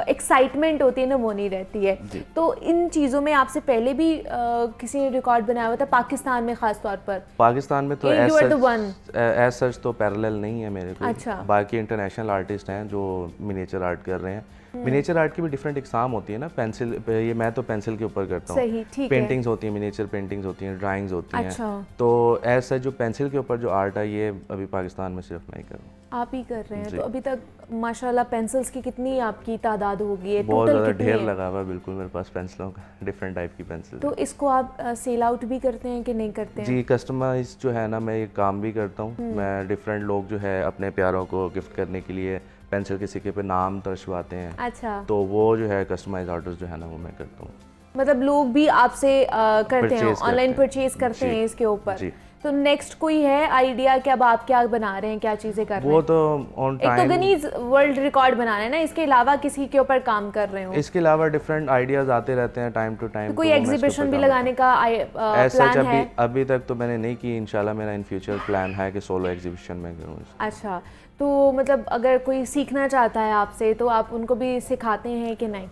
एक्साइटमेंट होती है ना वो नहीं रहती है। तो इन चीज़ों में आपसे पहले भी किसी ने रिकॉर्ड बनाया हुआ था पाकिस्तान में? खास तौर पर पाकिस्तान में तो एज सच तो पैरेलल नहीं है मेरे को। अच्छा। बाकी इंटरनेशनल आर्टिस्ट हैं जो मिनिएचर आर्ट कर रहे हैं। मिनिएचर आर्ट की भी डिफरेंट एग्जाम होती है ना, पेंसिल ये मैं तो पेंसिल के ऊपर करता हूँ। पेंटिंग्स होती हैं, मिनिएचर पेंटिंग्स होती हैं, ड्राइंग्स होती हैं। अच्छा। तो ऐसा जो पेंसिल के ऊपर जो आर्ट है ये अभी पाकिस्तान में सिर्फ मैं ही कर रहा हूँ। आप ही कर रहे हैं। तो अभी तक माशाल्लाह पेंसिल्स की कितनी आपकी तादाद होगी है? बहुत ज़्यादा ढेर लगा हुआ है बिल्कुल मेरे पास पेंसिलों का, डिफरेंट टाइप की पेंसिल। तो इसको आप सेल आउट भी करते हैं कि नहीं करते हैं? जी, कस्टमाइज जो है ना मैं ये काम भी करता हूँ। मैं डिफरेंट लोग जो है अपने प्यारों को गिफ्ट करने के लिए पेंसिल के सिक्के पे नाम दर्शवाते हैं। अच्छा। तो वो जो है कस्टमाइज ऑर्डर्स जो है ना वो मैं करता हूँ। मतलब लोग भी आपसे करते हैं, ऑनलाइन परचेज करते हैं इसके ऊपर? तो नेक्स्ट कोई है आइडिया कि अब आप क्या बना रहे हैं, क्या चीजें कर रहे हैं? वो तो ऑन टाइम, एक तो गिनीज वर्ल्ड रिकॉर्ड बनाना है ना, इसके अलावा किसी के ऊपर काम कर रहे हो? इसके अलावा डिफरेंट आइडियाज आते रहते हैं टाइम टू टाइम। तो कोई एग्जीबिशन भी लगाने का प्लान है? अभी तक तो मैंने नहीं की, इंशाल्लाह मेरा इन फ्यूचर प्लान है कि सोलो एग्जीबिशन में करूँ। अच्छा। तो मतलब अगर कोई सीखना चाहता है आपसे तो आप उनको भी सिखाते हैं कि नहीं?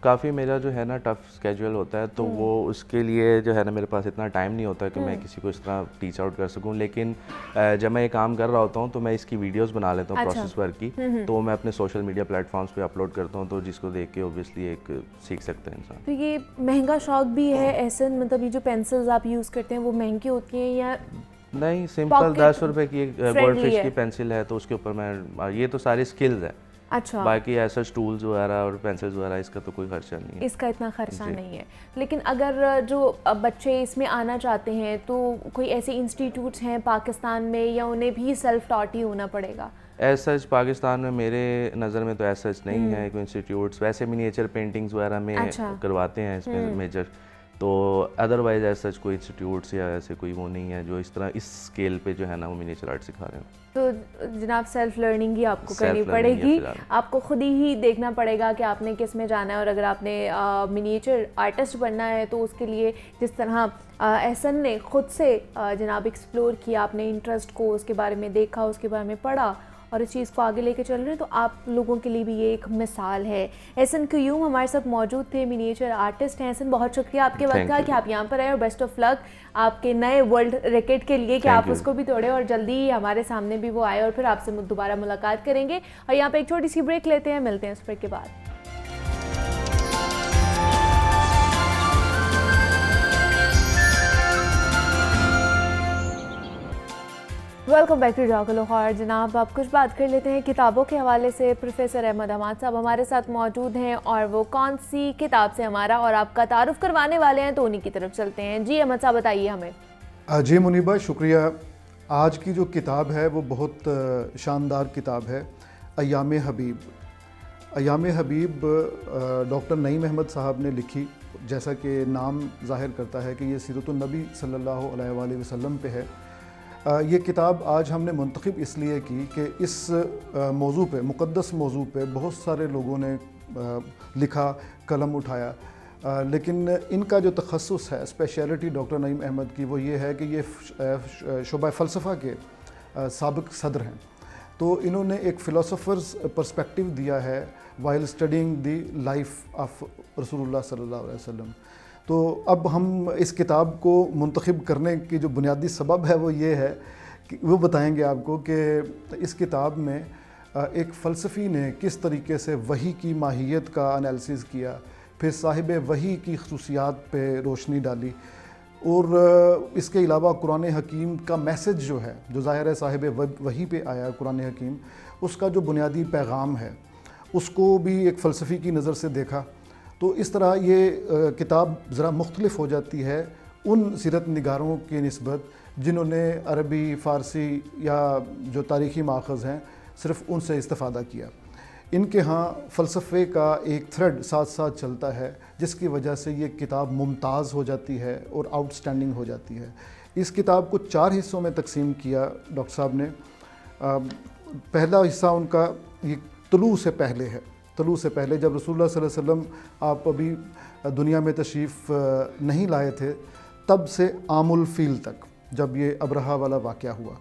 काफ़ी मेरा जो है ना टफ स्केड्यूल होता है, तो वो उसके लिए जो है ना मेरे पास इतना टाइम नहीं होता कि मैं किसी को इस तरह टीच आउट कर सकूं। लेकिन जब मैं ये काम कर रहा होता हूँ तो मैं इसकी वीडियोस बना लेता हूँ। अच्छा। प्रोसेस वर्क की, तो मैं अपने सोशल मीडिया प्लेटफॉर्म्स पे अपलोड करता हूँ, तो जिसको देख के ऑब्वियसली एक सीख सकता है इंसान। तो ये महंगा शौक भी है ऐसे, मतलब ये जो पेंसिल्स आप यूज़ करते हैं वो महंगी होती हैं या नहीं? सिंपल 10 रुपए की एक गोल्ड फिश की पेंसिल है, तो उसके ऊपर मैं ये तो सारी स्किल्स है अच्छा, बाकी ऐसा टूल्स वगैरह और पेंसिल्स वगैरह इसका तो कोई खर्चा नहीं है। इसका इतना खर्चा जी। नहीं है। लेकिन अगर जो बच्चे इसमें आना चाहते हैं तो कोई ऐसे इंस्टीट्यूट्स हैं पाकिस्तान में या उन्हें भी सेल्फ टॉट ही होना पड़ेगा? एज सच पाकिस्तान में मेरे नज़र में तो एज सच नहीं है कोई इंस्टीट्यूट्स, वैसे मिनिएचर पेंटिंग्स वगैरह में अच्छा। करवाते हैं इसमें मेजर, तो अदरवाइज एज सच कोई इंस्टीट्यूट्स या ऐसे कोई वो नहीं है जो इस तरह इस स्केल पे जो है ना वो मिनिएचर आर्ट सिखा रहे हैं। तो जनाब सेल्फ लर्निंग ही आपको Self करनी learning है पड़ेगी, फिलहाल। आपको खुद ही देखना पड़ेगा कि आपने किस में जाना है। और अगर आपने मिनिएचर आर्टिस्ट बनना है तो उसके लिए जिस तरह एहसन ने खुद से जनाब एक्सप्लोर किया, आपने इंटरेस्ट को उसके बारे में देखा, उसके बारे में पढ़ा और इस चीज़ को आगे लेके चल रहे हैं, तो आप लोगों के लिए भी ये एक मिसाल है। एहसन क्यूम हमारे साथ मौजूद थे, मिनिएचर आर्टिस्ट हैं। एहसन बहुत शुक्रिया आपके वक्त का कि आप यहाँ पर आए और बेस्ट ऑफ लक आपके नए वर्ल्ड रैकेट के लिए कि आप उसको भी तोड़े और जल्दी ही हमारे सामने भी वो आए और फिर आपसे दोबारा मुलाकात करेंगे। और यहाँ पे एक छोटी सी ब्रेक लेते हैं, मिलते हैं इस ब्रेक के बाद। वेलकम बैक टू जागो लाहौर। जनाब आप कुछ बात कर लेते हैं किताबों के हवाले से। प्रोफेसर अहमद हमाद साहब हमारे साथ मौजूद हैं और वो कौन सी किताब से हमारा और आपका तारुफ करवाने वाले हैं, तो उन्हीं की तरफ चलते हैं। जी अहमद साहब बताइए हमें। जी मुनीबा शुक्रिया। आज की जो किताब है वो बहुत शानदार किताब है, अय्याम हबीब। अय्याम हबीब डॉक्टर नईम अहमद साहब ने लिखी। जैसा कि नाम ज़ाहिर करता है कि ये सीरतुन नबी सल्लल्लाहु अलैहि वसल्लम पे है। ये किताब आज हमने मुंतखब इसलिए की कि इस मौजू पे, मुक़द्दस मौजू पे बहुत सारे लोगों ने लिखा, कलम उठाया, लेकिन इनका जो तखस्सुस है, स्पेशलिटी डॉक्टर नईम अहमद की, वो ये है कि ये शुबा फ़लसफ़ा के साबिक़ सदर हैं। तो इन्होंने एक फ़िलासफ़र्स पर्सपेक्टिव दिया है while studying the life of रसूलुल्लाह सल्लल्लाहु अलैहि वसल्लम। तो अब हम इस किताब को मुंतखब करने की जो बुनियादी सबब है वो ये है कि वो बताएंगे आपको कि इस किताब में एक फ़लसफ़ी ने किस तरीके से वही की माहियत का एनालिसिस किया, फिर साहिब वही की खसूसियात पे रोशनी डाली, और इसके अलावा कुरान हकीम का मैसेज जो है, जो ज़ाहिर है साहिब वही पे आया कुरान हकीम, उसका जो बुनियादी पैगाम है उसको भी एक फ़लसफ़ी की नज़र से देखा। तो इस तरह ये किताब ज़रा मुख्तलिफ हो जाती है उन सीरत निगारों की निस्बत जिन्होंने अरबी, फ़ारसी या जो तारीख़ी माख़ज़ हैं सिर्फ़ उनसे इस्तिफ़ादा किया। इनके यहाँ फ़लसफ़े का एक थ्रेड साथ साथ चलता है, जिसकी वजह से ये किताब मुमताज़ हो जाती है और आउटस्टैंडिंग हो जाती है। इस किताब को 4 हिस्सों में तकसीम किया डॉक्टर साहब ने। पहला हिस्सा उनका ये तुलू से पहले है। तुलू से पहले जब रसूलुल्लाह सल्लल्लाहु अलैहि वसल्लम आप अभी दुनिया में तशरीफ़ नहीं लाए थे, तब से आमुल फ़ील तक, जब ये अबरहा वाला वाक़या हुआ।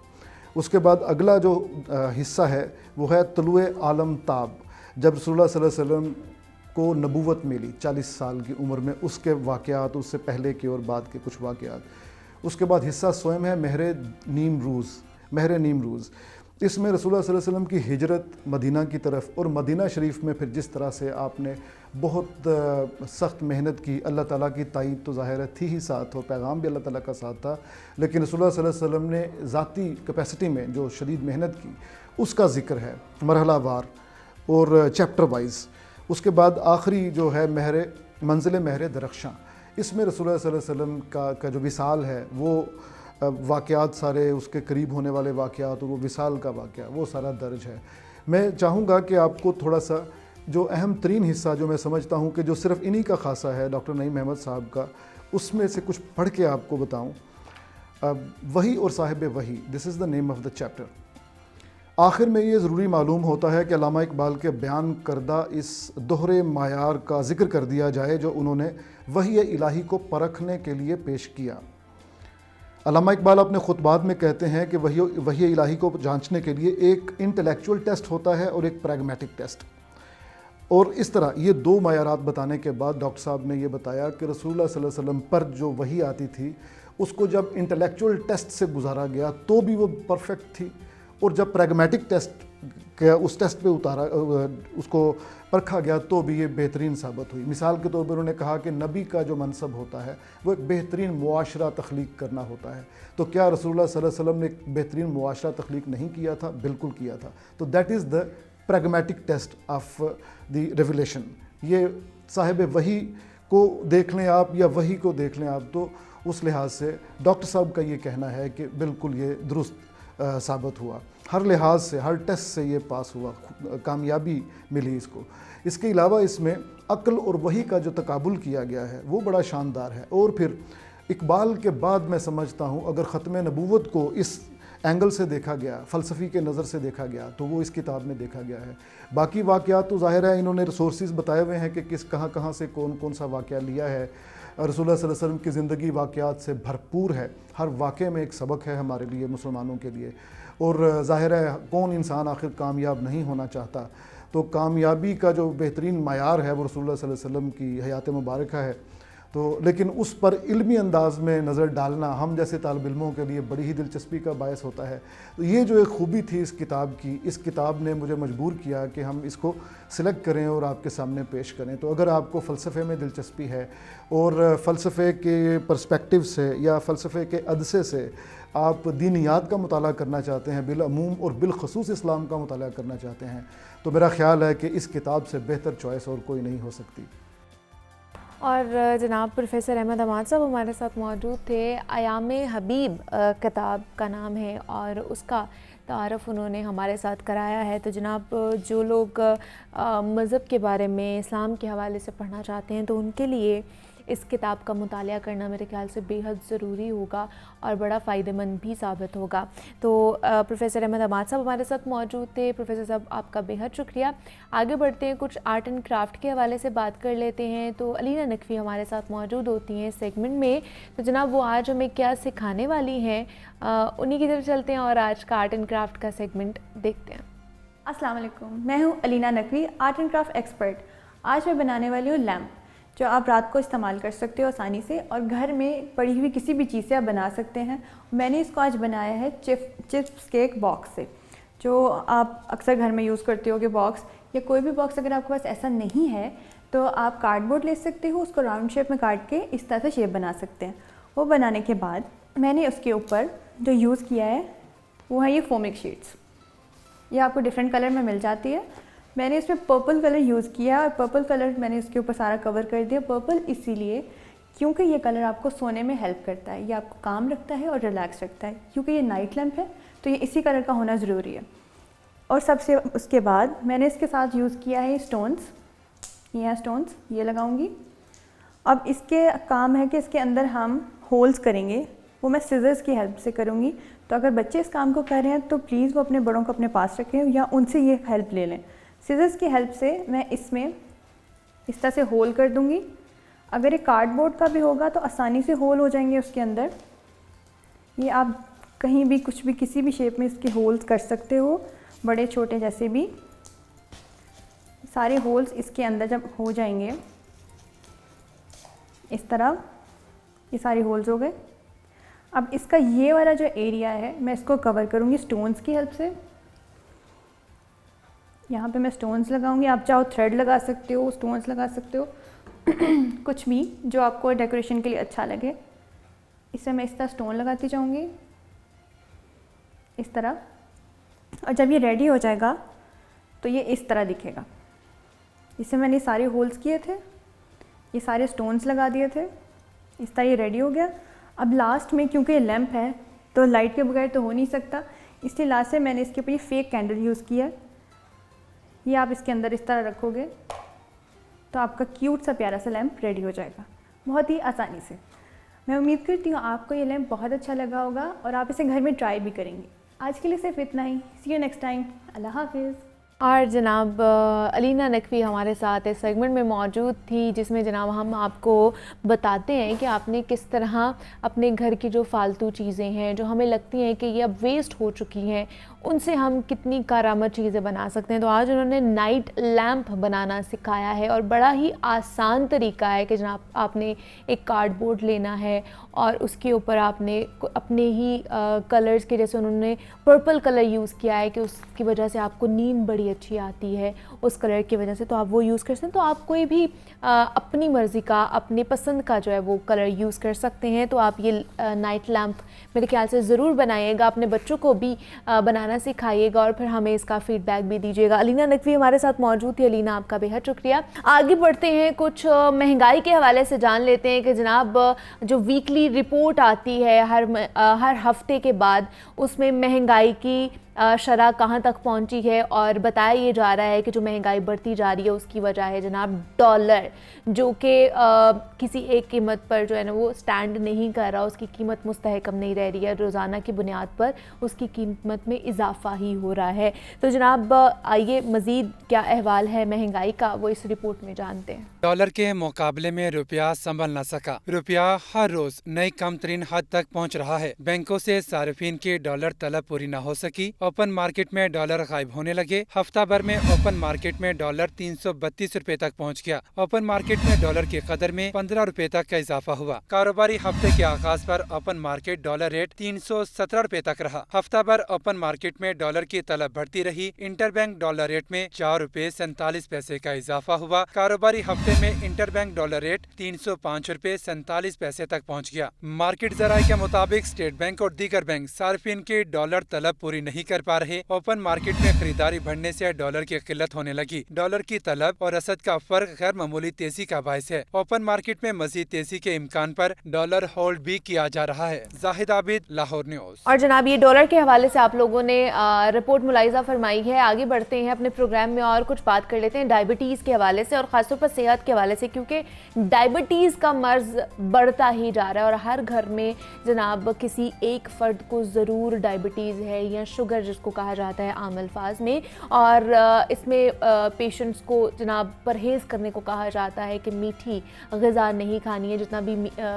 उसके बाद अगला जो हिस्सा है वो है तुलुए आलम ताब, जब रसूलुल्लाह सल्लल्लाहु अलैहि वसल्लम को नबूवत मिली 40 साल की उम्र में, उसके वाक़यात, उससे पहले के और बाद के कुछ वाक़यात। उसके बाद हिस्सा स्वयं है महर नीमरूज़। इसमें रसूलुल्लाह सल्लल्लाहु अलैहि वसल्लम की हिजरत मदीना की तरफ, और मदीना शरीफ में फिर जिस तरह से आपने बहुत सख्त मेहनत की, अल्लाह ताला की ताईद तो ज़ाहिर थी ही साथ, और पैगाम भी अल्लाह ताला का साथ था, लेकिन रसूलुल्लाह सल्लल्लाहु अलैहि वसल्लम ने ज़ाती कैपेसिटी में जो शदीद मेहनत की उसका ज़िक्र है मरहलावार और चैप्टर वाइज। उसके बाद आखिरी जो है मंजिल महर दरख्शां, इसमें रसूलुल्लाह सल्लल्लाहु अलैहि वसल्लम का जो विसाल है, वो वाक़यात सारे उसके करीब होने वाले वाक़यात और वो विसाल का वाक़या, वो सारा दर्ज है। मैं चाहूँगा कि आपको थोड़ा सा जो अहम तरीन हिस्सा, जो मैं समझता हूँ कि जो सिर्फ़ इन्हीं का खासा है डॉक्टर नईम अहमद साहब का, उसमें से कुछ पढ़ के आपको बताऊँ। वही और साहिब वही, this is the name of the chapter. आखिर में ये ज़रूरी मालूम होता है कि अल्लामा इकबाल के बयान करदा इस दोहरे मायार का ज़िक्र कर दिया जाए जो उन्होंने वही इलाही को परखने के लिए पेश किया। अल्लामा इकबाल अपने खुतबात में कहते हैं कि वही इलाही को जांचने के लिए एक इंटेलेक्चुअल टेस्ट होता है और एक प्रैग्मेटिक टेस्ट। और इस तरह ये 2 मायारात बताने के बाद डॉक्टर साहब ने ये बताया कि रसूलुल्लाह सल्लल्लाहु अलैहि वसल्लम पर जो वही आती थी उसको जब इंटेलेक्चुअल टेस्ट से गुजारा गया तो भी वो परफेक्ट थी, और जब प्रैग्मेटिक टेस्ट के उस टेस्ट पे उसको परखा गया तो भी ये बेहतरीन साबित हुई। मिसाल के तौर पर उन्होंने कहा कि नबी का जो मनसब होता है वो एक बेहतरीन मुआशरा तख्लीक करना होता है। तो क्या रसूलुल्लाह सल्लल्लाहु अलैहि वसल्लम ने एक बेहतरीन मुआशरा तख्लीक नहीं किया था? बिल्कुल किया था। तो that is the pragmatic test of the revelation. ये साहिब वही को देख लें आप या वही को देख लें आप, तो उस लिहाज से डॉक्टर साहब का ये कहना है कि बिल्कुल ये दुरुस्त साबित हुआ, हर लिहाज से, हर टेस्ट से ये पास हुआ, कामयाबी मिली इसको। इसके अलावा इसमें अक्ल और वही का जो तकाबुल किया गया है वो बड़ा शानदार है। और फिर इकबाल के बाद मैं समझता हूँ अगर ख़त्म नबूवत को इस एंगल से देखा गया, फ़लसफ़ी के नज़र से देखा गया, तो वो इस किताब में देखा गया है। बाकी वाक़यात तो ज़ाहिर है इन्होंने रिसोर्सेज बताए हुए हैं कि किस कहाँ से कौन कौन सा वाक़या लिया है। रसूलुल्लाह सल्लल्लाहु अलैहि वसल्लम की ज़िंदगी वाक़यात से भरपूर है, हर वाक़े में एक सबक है हमारे लिए, मुसलमानों के लिए। और ज़ाहिर है कौन इंसान आखिर कामयाब नहीं होना चाहता, तो कामयाबी का जो बेहतरीन मायार है वो रसूलुल्लाह सल्लल्लाहु अलैहि वसल्लम की हयात मुबारक है। तो लेकिन उस पर इल्मी अंदाज में नज़र डालना हम जैसे तालिब इल्मों के लिए बड़ी ही दिलचस्पी का बायस होता है। तो ये जो एक खूबी थी इस किताब की, इस किताब ने मुझे मजबूर किया कि हम इसको सिलेक्ट करें और आपके सामने पेश करें। तो अगर आपको फ़लसफ़े में दिलचस्पी है और फ़लसफ़े के पर्सपेक्टिव से या फ़लसफ़े के अदसे से आप दीनियात का मुताला करना चाहते हैं, बिलअमूम और बिलखसूस इस्लाम का मुताला करना चाहते हैं, तो मेरा ख़्याल है कि इस किताब से बेहतर चॉइस और कोई नहीं हो सकती। और जनाब प्रोफेसर अहमद हमाद साहब हमारे साथ मौजूद थे। अयामे हबीब किताब का नाम है और उसका तारफ़ उन्होंने हमारे साथ कराया है। तो जनाब जो लोग मज़हब के बारे में, इस्लाम के हवाले से पढ़ना चाहते हैं तो उनके लिए इस किताब का मुतालिया करना मेरे ख्याल से बेहद ज़रूरी होगा और बड़ा फ़ायदेमंद भी साबित होगा। तो प्रोफेसर अहमद हमाद साहब हमारे साथ मौजूद थे। प्रोफेसर साहब आपका बेहद शुक्रिया। आगे बढ़ते हैं, कुछ आर्ट एंड क्राफ्ट के हवाले से बात कर लेते हैं। तो अलीना नकवी हमारे साथ मौजूद होती हैं इस सेगमेंट में। तो जनाब वो आज हमें क्या सिखाने वाली हैं, उन्हीं की तरफ चलते हैं और आज का आर्ट एंड क्राफ्ट का सेगमेंट देखते हैं। अस्सलाम वालेकुम, मैं हूँ Alina Naqvi, art and craft expert. आज मैं बनाने वाली हूँ लैम्प, जो आप रात को इस्तेमाल कर सकते हो आसानी से और घर में पड़ी हुई किसी भी चीज़ से आप बना सकते हैं। मैंने इसको आज बनाया है चिप्स केक बॉक्स से, जो आप अक्सर घर में यूज़ करते हो कि बॉक्स या कोई भी बॉक्स अगर आपके पास ऐसा नहीं है तो आप कार्डबोर्ड ले सकते हो, उसको राउंड शेप में काट के इस तरह से शेप बना सकते हैं। वो बनाने के बाद मैंने उसके ऊपर जो यूज़ किया है वो है ये फोमिक शीट्स। ये आपको डिफरेंट कलर में मिल जाती है। मैंने इसमें पर्पल कलर यूज़ किया और पर्पल कलर मैंने इसके ऊपर सारा कवर कर दिया। पर्पल इसीलिए क्योंकि ये कलर आपको सोने में हेल्प करता है, ये आपको काम रखता है और रिलैक्स रखता है। क्योंकि ये नाइट लैम्प है तो ये इसी कलर का होना ज़रूरी है। और सबसे उसके बाद मैंने इसके साथ यूज़ किया है स्टोन्स। ये स्टोन्स ये लगाऊंगी। अब इसके काम है कि इसके अंदर हम होल्स करेंगे, वो मैं सिजर्स की हेल्प से करूँगी। तो अगर बच्चे इस काम को कर रहे हैं तो प्लीज़ वो अपने बड़ों को अपने पास रखें या उनसे ये हेल्प ले लें। सिजर्स की हेल्प से मैं इसमें इस तरह से होल कर दूंगी। अगर ये कार्डबोर्ड का भी होगा तो आसानी से होल हो जाएंगे उसके अंदर। ये आप कहीं भी कुछ भी किसी भी शेप में इसके होल्स कर सकते हो, बड़े छोटे जैसे भी। सारे होल्स इसके अंदर जब हो जाएंगे इस तरह, ये सारे होल्स हो गए। अब इसका ये वाला जो एरिया है मैं इसको कवर करूँगी स्टोन्स की हेल्प से। यहाँ पे मैं स्टोन्स लगाऊंगी, आप चाहो थ्रेड लगा सकते हो, स्टोन्स लगा सकते हो कुछ भी जो आपको डेकोरेशन के लिए अच्छा लगे। इससे मैं इस तरह स्टोन लगाती जाऊंगी इस तरह। और जब ये रेडी हो जाएगा तो ये इस तरह दिखेगा। इससे मैंने सारे होल्स किए थे, ये सारे स्टोन्स लगा दिए थे, इस तरह ये रेडी हो गया। अब लास्ट में क्योंकि ये लैम्प है तो लाइट के बगैर तो हो नहीं सकता, इसलिए लास्ट में मैंने इसके ऊपर ये फेक कैंडल यूज़ किया। ये आप इसके अंदर इस तरह रखोगे तो आपका क्यूट सा प्यारा सा लैम्प रेडी हो जाएगा बहुत ही आसानी से। मैं उम्मीद करती हूँ आपको ये लैम्प बहुत अच्छा लगा होगा और आप इसे घर में ट्राई भी करेंगे। आज के लिए सिर्फ इतना ही। सी यू नेक्स्ट टाइम। अल्लाह हाफिज़। और जनाब अलीना नकवी हमारे साथ इस सेगमेंट में मौजूद थी, जिसमें जनाब हम आपको बताते हैं कि आपने किस तरह अपने घर की जो फालतू चीज़ें हैं जो हमें लगती हैं कि ये अब वेस्ट हो चुकी हैं, उनसे हम कितनी कारामद चीज़ें बना सकते हैं। तो आज उन्होंने नाइट लैम्प बनाना सिखाया है और बड़ा ही आसान तरीका है कि जनाब आपने एक कार्डबोर्ड लेना है और उसके ऊपर आपने अपने ही कलर्स के, जैसे उन्होंने पर्पल कलर यूज़ किया है कि उसकी वजह से आपको नींद बड़ी अच्छी आती है उस कलर की वजह से, तो आप वो यूज़ कर सकते हैं। तो आप कोई भी अपनी मर्ज़ी का, अपने पसंद का जो है वो कलर यूज़ कर सकते हैं। तो आप ये नाइट लैम्प मेरे ख्याल से ज़रूर बनाइएगा, अपने बच्चों को भी बनाना बनाना सिखाइएगा और फिर हमें इसका फीडबैक भी दीजिएगा। अलीना नकवी हमारे साथ मौजूद थी। अलीना, आपका बेहद शुक्रिया। आगे बढ़ते हैं, कुछ महंगाई के हवाले से जान लेते हैं कि जनाब जो वीकली रिपोर्ट आती है हर हफ्ते के बाद, उसमें महंगाई की शरह कहाँ तक पहुँची है और बताया ये जा रहा है कि जो महंगाई बढ़ती जा रही है उसकी वजह है जनाब डॉलर, जो कि किसी एक कीमत पर जो है ना वो स्टैंड नहीं कर रहा, उसकी कीमत मुस्तहकम नहीं रह रही है, रोज़ाना की बुनियाद पर उसकी कीमत में इजाफा ही हो रहा है। तो जनाब आइए मज़ीद क्या अहवाल है महंगाई का, वो इस रिपोर्ट में जानते हैं। डॉलर के मुकाबले में रुपया संभल न सका। रुपया हर रोज नई कम तरीन हद तक पहुँच रहा है। बैंकों से सार्फिन की डॉलर तलब पूरी न हो सकी। ओपन मार्केट में डॉलर गायब होने लगे। हफ्ता भर में ओपन मार्केट में डॉलर 332 रुपए तक पहुंच गया। ओपन मार्केट में डॉलर की कदर में 15 रुपए तक का इजाफा हुआ। कारोबारी हफ्ते के आगाज पर ओपन मार्केट डॉलर रेट 317 रुपए तक रहा। हफ्ता भर ओपन मार्केट में डॉलर की तलब बढ़ती रही। इंटरबैंक डॉलर रेट में 4 रुपए 47 पैसे का इजाफा हुआ। कारोबारी हफ्ते में इंटरबैंक डॉलर रेट 305 रुपए 47 पैसे तक पहुँच गया। मार्केट जराये के मुताबिक स्टेट बैंक और दीगर बैंक सार्फिन की डॉलर तलब पूरी नहीं कर पा रहे। ओपन मार्केट में खरीदारी बढ़ने से डॉलर की किल्लत होने लगी। डॉलर की तलब और रसद का फर्क गैर मामूली तेजी का बायस है। ओपन मार्केट में मजीद तेजी के इम्कान पर डॉलर होल्ड भी किया जा रहा है। जाहिद आबिद, लाहौर न्यूज। और जनाब ये डॉलर के हवाले से आप लोगों ने रिपोर्ट मुलाहिजा फरमाई है। आगे बढ़ते हैं अपने प्रोग्राम में और कुछ बात कर लेते हैं डायबिटीज़ के हवाले से और ख़ासतौर पर सेहत के हवाले से, क्योंकि डायबिटीज़ का मर्ज बढ़ता ही जा रहा है और हर घर में जनाब किसी एक फ़र्द को ज़रूर डायबिटीज़ है या शुगर जिसको कहा जाता है आम अल्फाज में। और इसमें पेशेंट्स को जनाब परहेज़ करने को कहा जाता है कि मीठी ग़िज़ा नहीं खानी है, जितना भी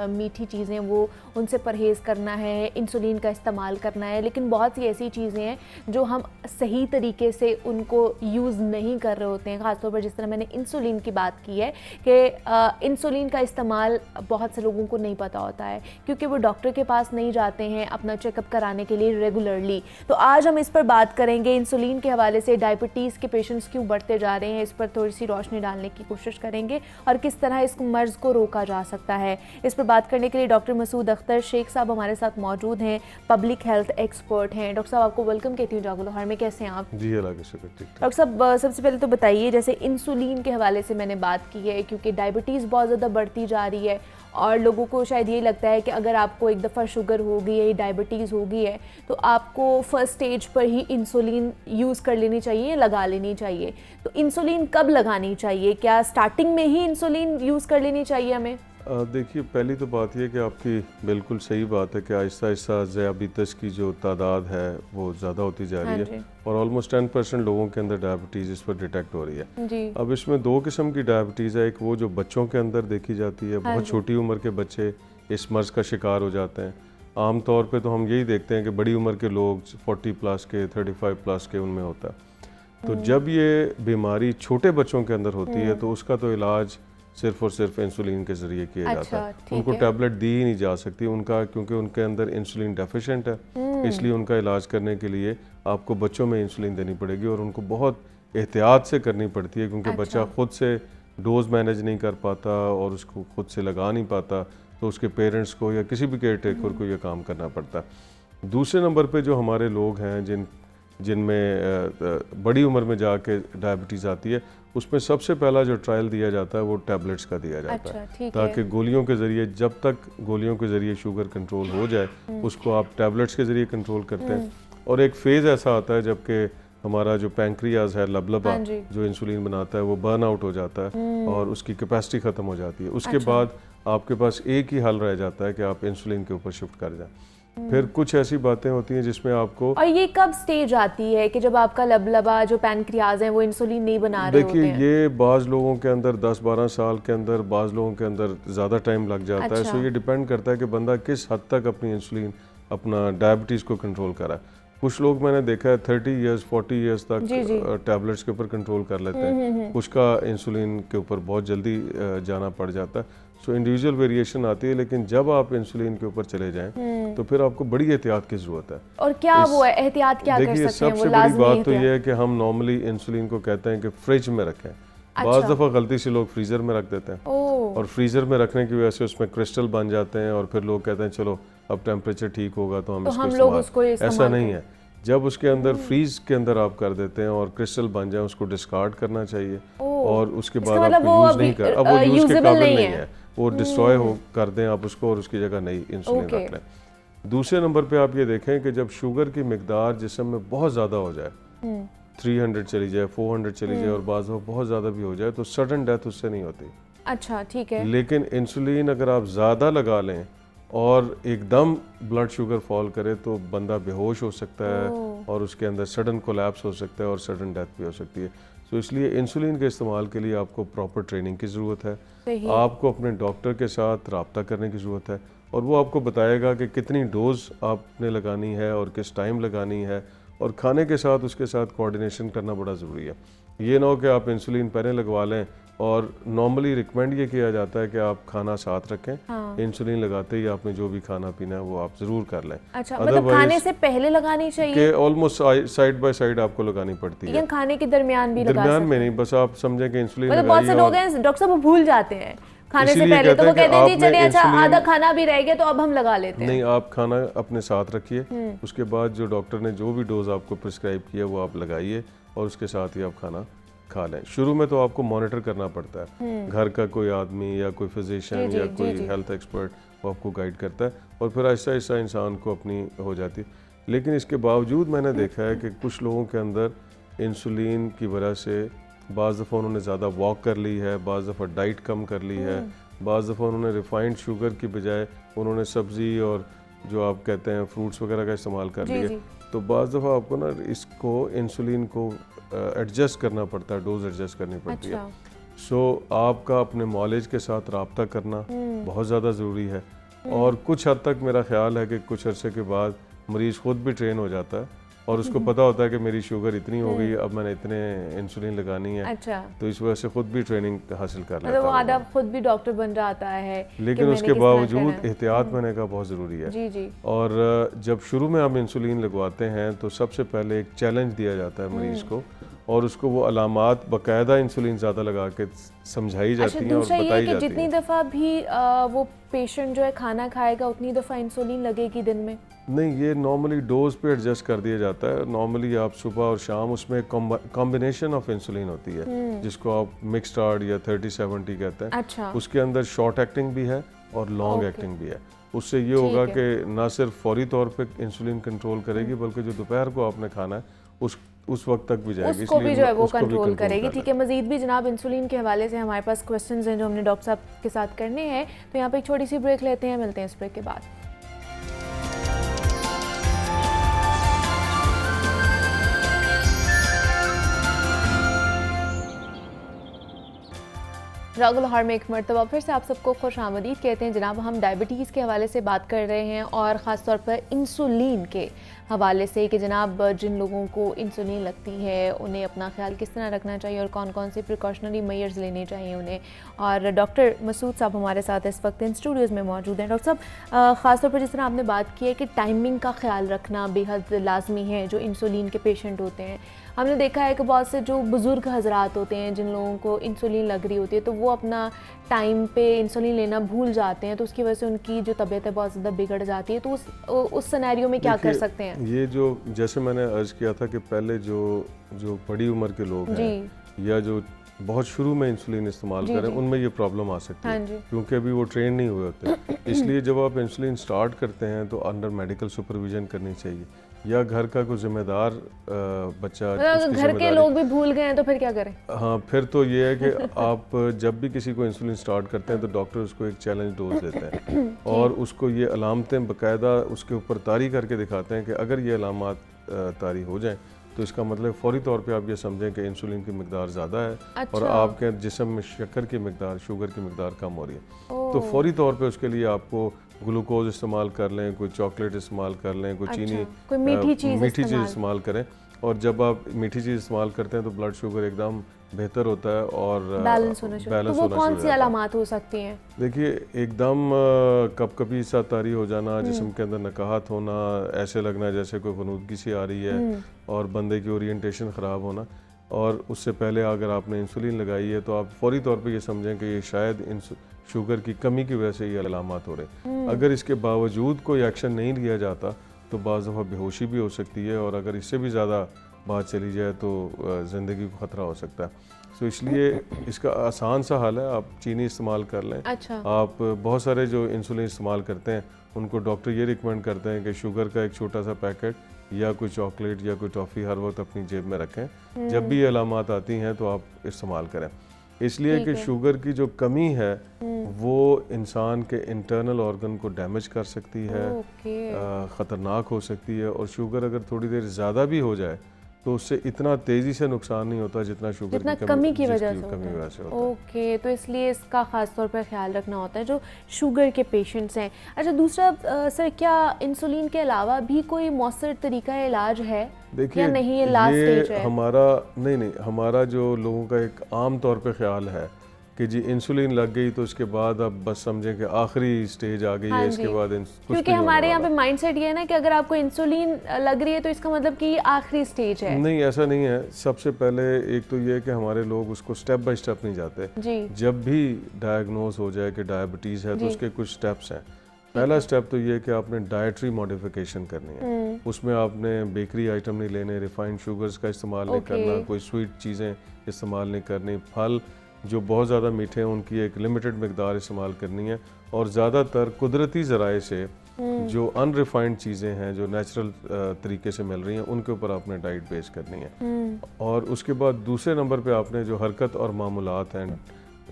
मीठी चीज़ें वो उनसे परहेज़ करना है, इंसुलिन का इस्तेमाल करना है। लेकिन बहुत सी ऐसी चीज़ें हैं जो हम सही तरीके से उनको यूज़ नहीं कर रहे होते हैं। ख़ासतौर पर जिस तरह मैंने इंसुलिन की बात की है कि इंसुलिन का इस्तेमाल बहुत से लोगों को नहीं पता होता है क्योंकि वो डॉक्टर के पास नहीं जाते हैं अपना चेकअप कराने के लिए रेगुलरली। तो आज हम इस पर बात करेंगे, इंसुलिन के हवाले से डायबिटीज़ के पेशेंट्स क्यों बढ़ते जा रहे हैं, इस पर थोड़ी सी रोशनी डालने की कोशिश करेंगे और किस तरह इस मर्ज़ को रोका जा सकता है। इस पर बात करने के लिए डॉक्टर मसूद अख्तर शेख साहब हमारे साथ मौजूद हैं, पब्लिक हेल्थ एक्सपर्ट हैं। डॉक्टर साहब आपको वेलकम कहती हूँ जागो लाहौर में, कैसे हैं आप? जी अल्लाह का शुक्र, ठीक। डॉक्टर साहब सबसे पहले तो बताइए, जैसे इंसुलिन के हवाले से मैंने बात की है क्योंकि डायबिटीज़ बहुत ज़्यादा बढ़ती जा रही है और लोगों को शायद ये लगता है कि अगर आपको एक दफ़ा शुगर हो गई है, डायबिटीज़ हो गई है तो आपको फर्स्ट स्टेज पर ही इंसुलिन यूज़ कर लेनी चाहिए या लगा लेनी चाहिए। तो इंसुलिन कब लगानी चाहिए? क्या स्टार्टिंग में ही इंसुलिन यूज़ कर लेनी चाहिए हमें? देखिए, पहली तो बात यह कि आपकी बिल्कुल सही बात है कि आहिस्ता आहिस्ता ज़ियाबितस की जो तादाद है वो ज़्यादा होती जा रही है और ऑलमोस्ट 10% लोगों के अंदर डायबिटीज़ इस पर डिटेक्ट हो रही है जी। अब इसमें दो किस्म की डायबिटीज़ है। एक वो जो बच्चों के अंदर देखी जाती है, बहुत छोटी उम्र के बच्चे इस मर्ज़ का शिकार हो जाते हैं। आम तौर पे तो हम यही देखते हैं कि बड़ी उम्र के लोग 40 प्लस के, 35 प्लस के उनमें होता है। तो जब ये बीमारी छोटे बच्चों के अंदर होती है तो उसका तो इलाज सिर्फ और सिर्फ इंसुलिन के ज़रिए किया जाता है। उनको टैबलेट दी ही नहीं जा सकती उनका, क्योंकि उनके अंदर इंसुलिन डेफिशिएंट है। इसलिए उनका इलाज करने के लिए आपको बच्चों में इंसुलिन देनी पड़ेगी और उनको बहुत एहतियात से करनी पड़ती है क्योंकि बच्चा खुद से डोज मैनेज नहीं कर पाता और उसको खुद से लगा नहीं पाता, तो उसके पेरेंट्स को या किसी भी केयर टेकर को यह काम करना पड़ता है। दूसरे नंबर पे जो हमारे लोग हैं जिनमें बड़ी उम्र में जाके डायबिटीज़ आती है, उसमें सबसे पहला जो ट्रायल दिया जाता है वो टैबलेट्स का दिया जाता है ताकि गोलियों के ज़रिए, जब तक गोलियों के ज़रिए शुगर कंट्रोल हो जाए उसको आप टैबलेट्स के ज़रिए कंट्रोल करते हैं। और एक फेज़ ऐसा आता है जबकि हमारा जो पैंक्रियाज है, लबलबा जो इंसुलिन बनाता है, वो बर्न आउट हो जाता है और उसकी कैपेसिटी ख़त्म हो जाती है। उसके बाद आपके पास एक ही हल रह जाता है कि आप इंसुलिन के ऊपर शिफ्ट कर जाएं। फिर कुछ ऐसी बातें होती हैं जिसमें आपको, और ये कब स्टेज आती है कि जब आपका लबलबा जो पैनक्रियाज है वो इंसुलिन नहीं बना रहे होते हैं? देखिए, ये बाज़ लोगों के अंदर 10-12 साल के अंदर, बाज़ लोगों के अंदर ज़्यादा टाइम लग जाता है। सो ये डिपेंड करता है कि बंदा किस हद तक अपनी इंसुलिन, अपना डायबिटीज़ को कंट्रोल करा। कुछ लोग मैंने देखा है 30 इयर्स 40 इयर्स तक टैबलेट्स के ऊपर कंट्रोल कर लेते हैं, कुछ का इंसुलिन के ऊपर बहुत जल्दी जाना पड़ जाता है। सो इंडिविजुअल वेरिएशन आती है, लेकिन जब आप इंसुलिन के ऊपर चले जाएं तो फिर आपको बड़ी एहतियात की ज़रूरत है। और क्या वो है एहतियात, क्या कर सकते हैं? देखिए, सबसे बड़ी बात तो ये है कि हम नॉर्मली इंसुलिन को कहते हैं कि फ्रिज में रखें। बाज़ दफ़ा गलती से लोग फ्रीज़र में रख देते हैं और फ्रीज़र में रखने की वजह से उसमें क्रिस्टल बन जाते हैं और फिर लोग कहते हैं चलो अब टेम्परेचर ठीक होगा तो हम इसको इस्तेमाल। ऐसा नहीं है। जब उसके अंदर फ्रीज के अंदर आप कर देते हैं और क्रिस्टल बन जाए, उसको डिस्कार्ड करना चाहिए और उसके बाद मतलब आपको वो यूज़ नहीं कर, अब वो यूज़ के usable काबिल नहीं नहीं है, वो डिस्ट्रॉय हो कर दें आप उसको और उसकी जगह नई इंसुलिन रख लें। दूसरे नंबर पे आप ये देखें कि जब शुगर की मिकदार जिस्म में बहुत ज़्यादा हो जाए, 300 चली जाए, 400 चली जाए और बाज़ बहुत ज़्यादा भी हो जाए, तो सडन डेथ उससे नहीं होती। अच्छा, ठीक है। लेकिन इंसुलिन अगर आप ज़्यादा लगा लें और एकदम ब्लड शुगर फॉल करे तो बंदा बेहोश हो सकता है और उसके अंदर सडन कोलैप्स हो सकता है और सडन डेथ भी हो सकती है। तो इसलिए इंसुलिन के इस्तेमाल के लिए आपको प्रॉपर ट्रेनिंग की ज़रूरत है, आपको अपने डॉक्टर के साथ रब्ता करने की ज़रूरत है और वो आपको बताएगा कि कितनी डोज आपने लगानी है और किस टाइम लगानी है, और खाने के साथ उसके साथ कोऑर्डिनेशन करना बड़ा ज़रूरी है। ये ना हो कि आप इंसुलिन पहले लगवा लें, और नॉर्मली रिकमेंड ये किया जाता है कि आप खाना साथ रखें, इंसुलिन लगाते ही आपने जो भी खाना पीना है वो आप ज़रूर कर लें। अच्छा, मतलब खाने से पहले लगानी चाहिए कि ऑलमोस्ट साइड बाय साइड आपको लगानी पड़ती है, या खाने के दरमियान भी लगा सकते हैं? दरमियान में नहीं, बस आप समझें कि इंसुलिन मतलब बहुत से लोग हैं डॉक्टर साहब वो भूल जाते हैं खाने से पहले, तो वो कहते हैं जी चलिए अच्छा आधा खाना भी रह गया तो अब हम लगा लेते हैं। नहीं, आप खाना अपने साथ रखिए, उसके बाद जो डॉक्टर ने जो भी डोज आपको प्रिस्क्राइब किया वो आप लगाइए और उसके साथ ही आप खाना खा लें। शुरू में तो आपको मॉनिटर करना पड़ता है, घर का कोई आदमी या कोई फिजिशियन या कोई हेल्थ एक्सपर्ट वो आपको गाइड करता है और फिर आहिस्ता आहिस्ता इंसान को अपनी हो जाती है। लेकिन इसके बावजूद मैंने देखा है कि कुछ लोगों के अंदर इंसुलिन की वजह से बाज़ दफ़ा उन्होंने ज़्यादा वॉक कर ली है, बाज़ दफ़ा डाइट कम कर ली है, बाज़ दफ़ा उन्होंने रिफाइंड शुगर की बजाय उन्होंने सब्ज़ी और जो आप कहते हैं फ्रूट्स वगैरह का इस्तेमाल कर लिया। तो बाज़ दफ़ा आपको ना इसको इंसुलिन को एडजस्ट करना पड़ता है, डोज एडजस्ट करनी पड़ती है। सो आपका अपने नॉलेज के साथ रब्ता करना बहुत ज़्यादा ज़रूरी है और कुछ हद तक मेरा ख्याल है कि कुछ अरसे के बाद मरीज़ खुद भी ट्रेन हो जाता है और उसको पता होता है कि मेरी शुगर इतनी हो गई, अब मैंने इतने इंसुलिन लगानी है। अच्छा। तो इस वजह से खुद भी ट्रेनिंग हासिल कर लेता है, मतलब वो आधा खुद भी डॉक्टर बन जाता है। लेकिन उसके बावजूद एहतियात करने का बहुत ज़रूरी है। जी। और जब शुरू में आप इंसुलिन लगवाते हैं तो सबसे पहले एक चैलेंज दिया जाता है मरीज़ को और उसको वो अलामात बाकायदा इंसुलिन ज़्यादा लगा के समझाई जाती हैं और बताई जाती हैं। जितनी दफ़ा भी वो पेशेंट जो है खाना खाएगा उतनी दफ़ा इंसुलिन लगेगी दिन में? नहीं, ये नॉर्मली डोज पे एडजस्ट कर दिया जाता है। नॉर्मली आप सुबह और शाम उसमें कॉम्बिनेशन ऑफ इंसुलिन होती है जिसको आप मिक्सड या 30-70 कहते हैं। अच्छा। उसके अंदर शॉर्ट एक्टिंग भी है और लॉन्ग एक्टिंग भी है। उससे ये होगा कि ना सिर्फ फौरी तौर पे इंसुलिन कंट्रोल करेगी बल्कि जो दोपहर को आपने खाना है उस वक्त तक भी जाएगी, उसको भी जो है वो कंट्रोल करेगी। ठीक है, मजीद भी जनाब इंसुलिन के हवाले से हमारे पास क्वेश्चंस हैं जो हमने डॉक्टर साहब के साथ करने हैं, तो यहाँ पे एक छोटी सी ब्रेक लेते हैं, मिलते हैं इस ब्रेक के बाद। जागो लाहौर में एक मरतबा फिर से आप सबको खुश आमदीद कहते हैं। जनाब हम डायबिटीज़ के हवाले से बात कर रहे हैं और ख़ास तौर पर इंसुलिन के हवाले से कि जनाब जिन लोगों को इंसुलिन लगती है उन्हें अपना ख्याल किस तरह रखना चाहिए और कौन कौन से प्रिकॉशनरी मेजर्स लेने चाहिए उन्हें। और डॉक्टर मसूद साहब हमारे साथ इस वक्त इन स्टूडियोज़ में मौजूद हैं। डॉक्टर साहब ख़ास तौर पर जिस तरह आपने बात की है कि टाइमिंग का ख्याल रखना बेहद लाजमी है जो इंसुलिन के पेशेंट होते हैं। हमने देखा है कि बहुत से जो बुज़ुर्ग हजरात होते हैं जिन लोगों को इंसुलिन लग रही होती है तो वो अपना टाइम पे इंसुलिन लेना भूल जाते हैं, तो उसकी वजह से उनकी जो तबीयत है बहुत ज़्यादा बिगड़ जाती है। तो उस सिनेरियो में क्या कर सकते हैं? ये जो जैसे मैंने अर्ज किया था कि पहले जो बड़ी उम्र के लोग हैं या जो बहुत शुरू में इंसुलिन इस्तेमाल करें उनमें ये प्रॉब्लम आ सकती है क्योंकि अभी वो ट्रेन नहीं हुए होते। इसलिए जब आप इंसुलिन स्टार्ट करते हैं तो अंडर मेडिकल सुपरविजन करनी चाहिए या घर का कोई जिम्मेदार बच्चा, घर के लोग भी भूल गए हैं तो फिर क्या करें? हाँ, फिर तो ये है कि आप जब भी किसी को इंसुलिन स्टार्ट करते हैं तो डॉक्टर उसको एक चैलेंज डोज देते हैं और उसको ये अलामतें बाकायदा उसके ऊपर तारी करके दिखाते हैं कि अगर ये अलामात तारी हो जाएं तो इसका मतलब फ़ौरी तौर पे आप ये समझें कि इंसुलिन की मिकदार ज़्यादा है और आपके जिस्म में शक्कर की मिकदार, शुगर की मिकदार कम हो रही है। तो फ़ौरी तौर पे उसके लिए आपको ग्लूकोज इस्तेमाल कर लें, कोई चॉकलेट इस्तेमाल कर लें, कोई चीनी, कोई मीठी चीज़ इस्तेमाल करें। और जब आप मीठी चीज़ इस्तेमाल करते हैं तो ब्लड शुगर एकदम बेहतर होता है और बैलेंस होना शुरू। तो वो कौन सी अलामात हो सकती हैं? देखिए, एकदम कभी सा तारी हो जाना, जिस्म के अंदर नकाहत होना, ऐसे लगना जैसे कोई गनूदगी सी आ रही है और बंदे की ओरिएंटेशन ख़राब होना, और उससे पहले अगर आपने इंसुलिन लगाई है तो आप फौरी तौर पे ये समझें कि ये शायद शुगर की कमी की वजह से ये अलामात हो रहे हैं। अगर इसके बावजूद कोई एक्शन नहीं लिया जाता तो बाज़ दफ़ा बेहोशी भी हो सकती है, और अगर इससे भी ज़्यादा बात चली जाए तो ज़िंदगी को ख़तरा हो सकता है। तो इसलिए इसका आसान सा हल है, आप चीनी इस्तेमाल कर लें। अच्छा। आप बहुत सारे जो इंसुलिन इस्तेमाल करते हैं उनको डॉक्टर ये रिकमेंड करते हैं कि शुगर का एक छोटा सा पैकेट या कोई चॉकलेट या कोई टॉफ़ी हर वक्त अपनी जेब में रखें। जब भी ये अलामात आती हैं तो आप इस्तेमाल करें, इसलिए कि शुगर की जो कमी है वो इंसान के इंटरनल ऑर्गन को डैमेज कर सकती है, ख़तरनाक हो सकती है। और शुगर अगर थोड़ी देर ज़्यादा भी हो जाए तो उससे इतना तेज़ी से नुकसान नहीं होता जितना शुगर की कमी की वजह से होता है। ओके, तो इसलिए इसका ख़ास तौर पर ख्याल रखना होता है जो शुगर के पेशेंट्स हैं। अच्छा, दूसरा सर, क्या इंसुलिन के अलावा भी कोई मौसर तरीका इलाज है? देखिए, नहीं, ये लास्ट स्टेज है हमारा नहीं, हमारा जो लोगों का एक आम तौर पे ख्याल है कि जी इंसुलिन लग गई तो उसके बाद अब बस समझें कि आखिरी स्टेज आ गई है, इसके बाद क्योंकि हमारे यहाँ पे माइंडसेट ये है ना कि अगर आपको इंसुलिन लग रही है तो इसका मतलब कि ये आखिरी स्टेज है। नहीं, ऐसा नहीं है। सबसे पहले एक तो ये है कि हमारे लोग उसको स्टेप बाय स्टेप नहीं जाते जी। जब भी डायग्नोज हो जाए कि डायबिटीज़ है तो उसके कुछ स्टेप्स हैं। पहला स्टेप तो ये है कि आपने डाइटरी मॉडिफिकेशन करनी है। उसमें आपने बेकरी आइटम नहीं लेने, रिफाइंड शुगर्स का इस्तेमाल नहीं करना, कोई स्वीट चीज़ें इस्तेमाल नहीं करनी, फल जो बहुत ज़्यादा मीठे हैं उनकी एक लिमिटेड मकदार इस्तेमाल करनी है, और ज़्यादातर कुदरती ज़राए से जो अनरिफाइंड चीज़ें हैं जो नेचुरल तरीके से मिल रही हैं उनके ऊपर आपने डाइट बेस करनी है। और उसके बाद दूसरे नंबर पे आपने जो हरकत और मामूलात हैं,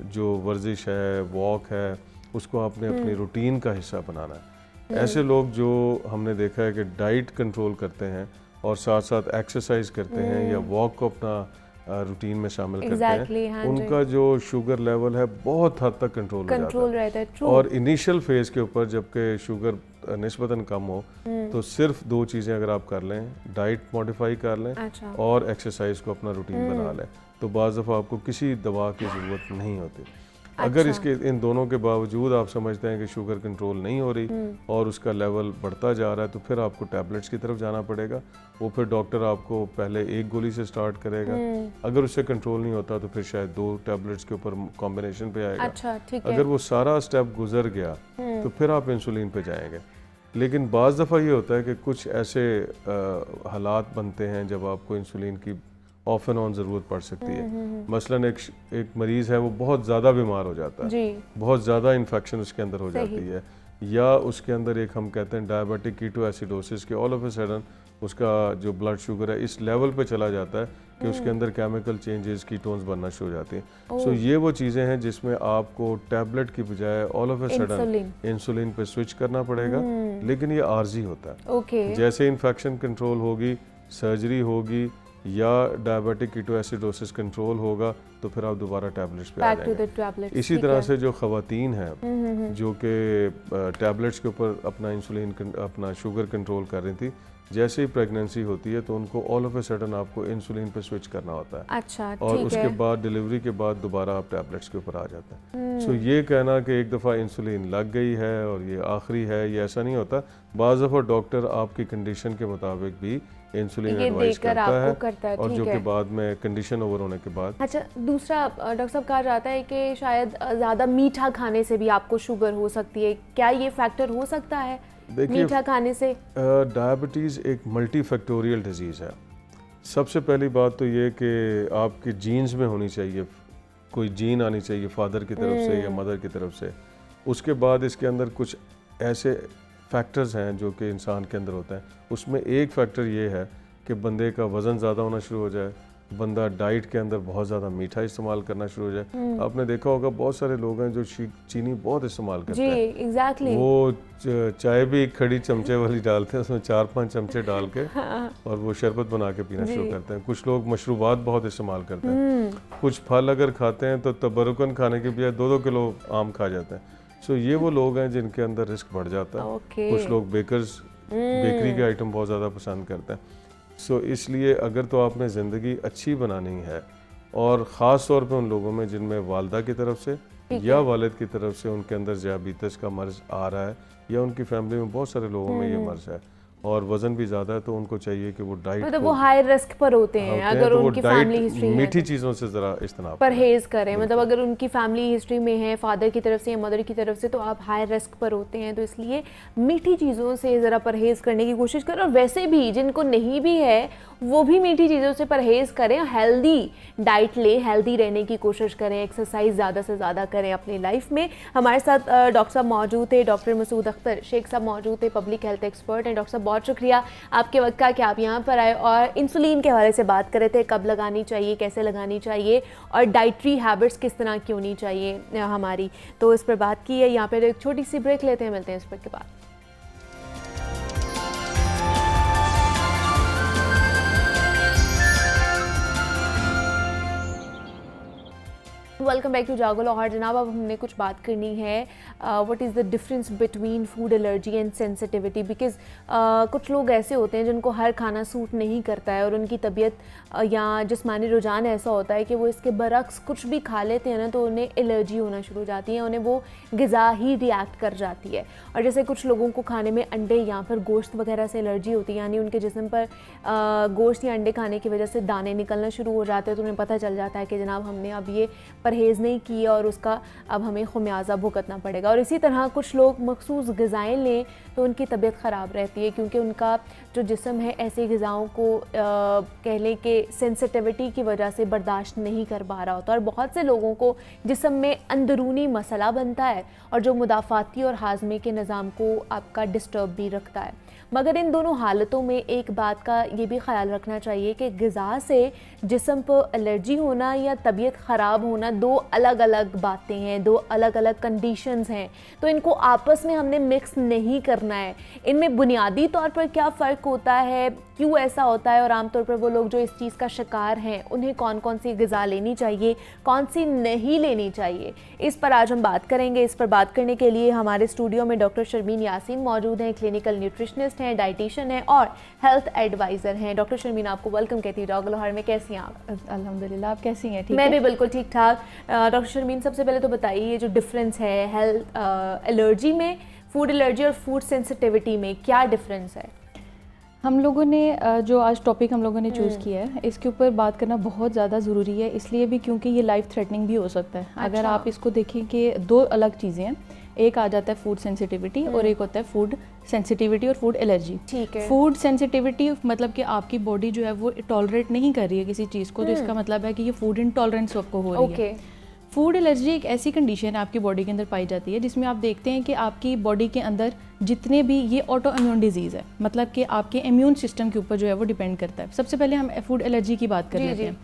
जो वर्जिश है, वॉक है, उसको आपने अपनी रूटीन का हिस्सा बनाना है। ऐसे लोग जो हमने देखा है कि डाइट कंट्रोल करते हैं और साथ साथ एक्सरसाइज करते हैं या वॉक को अपना रूटीन में शामिल करते हैं, हाँ, उनका जो शुगर लेवल है बहुत हद तक कंट्रोल रहता है। और इनिशियल फेज के ऊपर जबकि शुगर निस्बतन कम हो तो सिर्फ दो चीज़ें अगर आप कर लें, डाइट मॉडिफाई कर लें और एक्सरसाइज को अपना रूटीन बना लें, तो बाज़ दफ़ा आपको किसी दवा की ज़रूरत नहीं होती। अगर इसके इन दोनों के बावजूद आप समझते हैं कि शुगर कंट्रोल नहीं हो रही और उसका लेवल बढ़ता जा रहा है, तो फिर आपको टैबलेट्स की तरफ जाना पड़ेगा। वो फिर डॉक्टर आपको पहले एक गोली से स्टार्ट करेगा, अगर उससे कंट्रोल नहीं होता तो फिर शायद 2 टैबलेट्स के ऊपर कॉम्बिनेशन पे आएगा। अच्छा, ठीक है। अगर वो सारा स्टेप गुजर गया तो फिर आप इंसुलिन पे जाएंगे। लेकिन बाज़ दफ़ा ये होता है कि कुछ ऐसे हालात बनते हैं जब आपको इंसुलिन की ऑफ एंड ऑन ज़रूरत पड़ सकती है। मसलन एक मरीज़ है, वो बहुत ज़्यादा बीमार हो जाता है, बहुत ज़्यादा इन्फेक्शन उसके अंदर हो जाती है, या उसके अंदर एक हम कहते हैं डायबिटिक कीटोएसिडोसिस के ऑल ऑफ ए सडन उसका जो ब्लड शुगर है इस लेवल पे चला जाता है कि उसके अंदर केमिकल चेंजेस, कीटोन्स बनना शुरू हो जाती हैं। सो ये वो चीज़ें हैं जिसमें आपको टैबलेट की बजाय all of a sudden insulin पे स्विच करना पड़ेगा, लेकिन ये आर्जी होता है। जैसे इन्फेक्शन कंट्रोल होगी, सर्जरी होगी या डायबिटिक कीटोएसिडोसिस कंट्रोल होगा तो फिर आप दोबारा टैबलेट्स पे आ जाएंगे। इसी तरह से जो ख़वातीन हैं जो कि टैबलेट्स के ऊपर अपना इंसुलिन अपना शुगर कंट्रोल कर रही थी, जैसे ही प्रेगनेंसी होती है तो उनको ऑल ऑफ ए सडन आपको इंसुलिन पे स्विच करना होता है। अच्छा, और उसके बाद डिलीवरी के बाद दोबारा आप टैबलेट्स के ऊपर आ जाते हैं। सो ये कहना कि एक दफ़ा इंसुलिन लग गई है और ये आखिरी है, ये ऐसा नहीं होता। बाज़ दफ़ा डॉक्टर आपकी कंडीशन के मुताबिक भी इंसुलिन एडवाइस करता है और जो कि बाद में कंडीशन ओवर होने के बाद। अच्छा, दूसरा डॉक्टर साहब कहा जाता है कि शायद ज़्यादा मीठा खाने से भी आपको शुगर हो सकती है, क्या ये फैक्टर हो सकता है मीठा खाने से? डायबिटीज़ एक मल्टी फैक्टोरियल डिजीज़ है। सबसे पहली बात तो ये कि आपकी जीन्स में होनी चाहिए, कोई जीन आनी चाहिए फादर की तरफ से या मदर की तरफ से। उसके बाद इसके अंदर कुछ ऐसे फैक्टर्स हैं जो कि इंसान के अंदर होता है। उसमें एक फैक्टर ये है कि बंदे का वज़न ज़्यादा होना शुरू हो जाए, बंदा डाइट के अंदर बहुत ज़्यादा मीठा इस्तेमाल करना शुरू हो जाए। आपने देखा होगा बहुत सारे लोग हैं जो चीनी बहुत इस्तेमाल करते हैं। एग्जैक्टली। वो चाय भी खड़ी चमचे वाली डालते हैं, उसमें 4-5 चमचे डाल के और वो शरबत बना के पीना शुरू करते हैं। कुछ लोग मशरूबात बहुत इस्तेमाल करते हैं। कुछ फल अगर खाते हैं तो तबरुकन खाने के बजाय 2-2 किलो आम खा जाते हैं। सो ये वो लोग हैं जिनके अंदर रिस्क बढ़ जाता है। कुछ लोग बेकरी के आइटम बहुत ज़्यादा पसंद करते हैं। सो इसलिए अगर तो आपने ज़िंदगी अच्छी बनानी है, और ख़ास तौर पे उन लोगों में जिनमें वालदा की तरफ से या वालिद की तरफ से उनके अंदर ज़ियाबीतस का मर्ज़ आ रहा है या उनकी फैमिली में बहुत सारे लोगों में ये मर्ज़ है, और वजन भी ज़्यादा है तो उनको चाहिए कि वो डाइट मतलब वो हाई रिस्क पर होते हैं अगर तो उनकी फैमिली हिस्ट्री है मीठी चीज़ों से ज़रा इज्तनाब परहेज करें। मतलब अगर उनकी फैमिली हिस्ट्री में है फादर की तरफ से या मदर की तरफ से तो आप हाई रिस्क पर होते हैं, तो इसलिए मीठी चीज़ों से ज़रा परहेज करने की कोशिश करें। और वैसे भी जिनको नहीं भी है वो भी मीठी चीज़ों से परहेज करें, हेल्दी डाइट लें, हेल्दी रहने की कोशिश करें, एक्सरसाइज ज़्यादा से ज़्यादा करें अपनी लाइफ में। हमारे साथ डॉक्टर साहब मौजूद थे, डॉक्टर मसूद अख्तर शेख साहब मौजूद थे, पब्लिक हेल्थ एक्सपर्ट हैं। डॉक्टर साहब बहुत शुक्रिया आपके वक्त का कि आप यहाँ पर आए और इंसुलिन के हवाले से बात कर रहे थे, कब लगानी चाहिए, कैसे लगानी चाहिए और डाइटरी हैबिट्स किस तरह की होनी चाहिए हमारी, तो इस पर बात की है। यहाँ पर एक छोटी सी ब्रेक लेते हैं, मिलते हैं इस पर के बाद। वेलकम बैक टू जागो लाहौर। जनाब अब हमने कुछ बात करनी है what is the difference between food allergy and sensitivity, because कुछ लोग ऐसे होते हैं जिनको हर खाना सूट नहीं करता है और उनकी तबीयत या जिस्मानी रुझान ऐसा होता है कि वो इसके बरक्स कुछ भी खा लेते हैं ना तो उन्हें एलर्जी होना शुरू हो जाती है, उन्हें वो ग़िज़ा ही रिएक्ट कर जाती है। और जैसे कुछ लोगों को खाने में अंडे या फिर गोश्त वगैरह से एलर्जी होती है, यानी उनके जिस्म पर गोश्त या अंडे खाने की वजह से दाने निकलना शुरू हो जाते हैं, तो उन्हें पता चल जाता है कि जनाब हमने अब ये परहेज़ नहीं किया और उसका अब हमें खुमियाजा भुगतना पड़ेगा। और इसी तरह कुछ लोग मखसूस ग़िज़ाएँ लें तो उनकी तबीयत ख़राब रहती है, क्योंकि उनका जो जिस्म है ऐसी ग़िज़ाओं को कह लें कि सेंसिटिविटी की वजह से बर्दाश्त नहीं कर पा रहा होता। और बहुत से लोगों को जिस्म में अंदरूनी मसला बनता है और जो मुदाफ़ाती और हाज़मे के निज़ाम को आपका डिस्टर्ब भी रखता है। मगर इन दोनों हालतों में एक बात का ये भी ख्याल रखना चाहिए कि ग़िज़ा से जिस्म पर एलर्जी होना या तबीयत ख़राब होना दो अलग अलग बातें हैं, दो अलग अलग कंडीशंस हैं, तो इनको आपस में हमने मिक्स नहीं करना है। इनमें बुनियादी तौर पर क्या फ़र्क होता है, क्यों ऐसा होता है और आमतौर पर वो लोग जो इस चीज़ का शिकार हैं उन्हें कौन कौन सी ग़िज़ा लेनी चाहिए, कौन सी नहीं लेनी चाहिए, इस पर आज हम बात करेंगे। इस पर बात करने के लिए हमारे स्टूडियो में डॉक्टर शर्मीन यासीन मौजूद हैं, क्लिनिकल न्यूट्रिशनिस्ट हैं, डाइटिशियन हैं और हेल्थ एडवाइज़र हैं। डॉक्टर शर्मीन आपको वेलकम कहती हूँ जागो लाहौर में। कैसी हैं आप? अल्हम्दुलिल्लाह, आप कैसी हैं? ठीक मैं है? भी बिल्कुल ठीक ठाक। डॉक्टर शर्मीन सबसे पहले तो बताइए जो डिफरेंस है हेल्थ एलर्जी में, फूड एलर्जी और फूड सेंसिटिविटी में क्या डिफरेंस है? हम लोगों ने जो आज टॉपिक हम लोगों ने चूज़ किया है इसके ऊपर बात करना बहुत ज़्यादा ज़रूरी है, इसलिए भी क्योंकि ये लाइफ थ्रेटनिंग भी हो सकता है। अगर आप इसको देखें कि दो अलग चीज़ें हैं, एक आ जाता है फूड सेंसिटिविटी और एक होता है फूड सेंसिटिविटी और फूड एलर्जी। ठीक है। फूड सेंसिटिविटी मतलब कि आपकी बॉडी जो है वो टॉलरेट नहीं कर रही है किसी चीज़ को, तो इसका मतलब है कि ये फूड इंटॉलरेंस आपको हो रही है। फूड एलर्जी एक ऐसी कंडीशन है आपकी बॉडी के अंदर पाई जाती है जिसमें आप देखते हैं कि आपकी बॉडी के अंदर जितने भी ये ऑटो इम्यून डिजीज़ है, मतलब कि आपके इम्यून सिस्टम के ऊपर जो है वो डिपेंड करता है। सबसे पहले हम फूड एलर्जी की बात कर लेते हैं।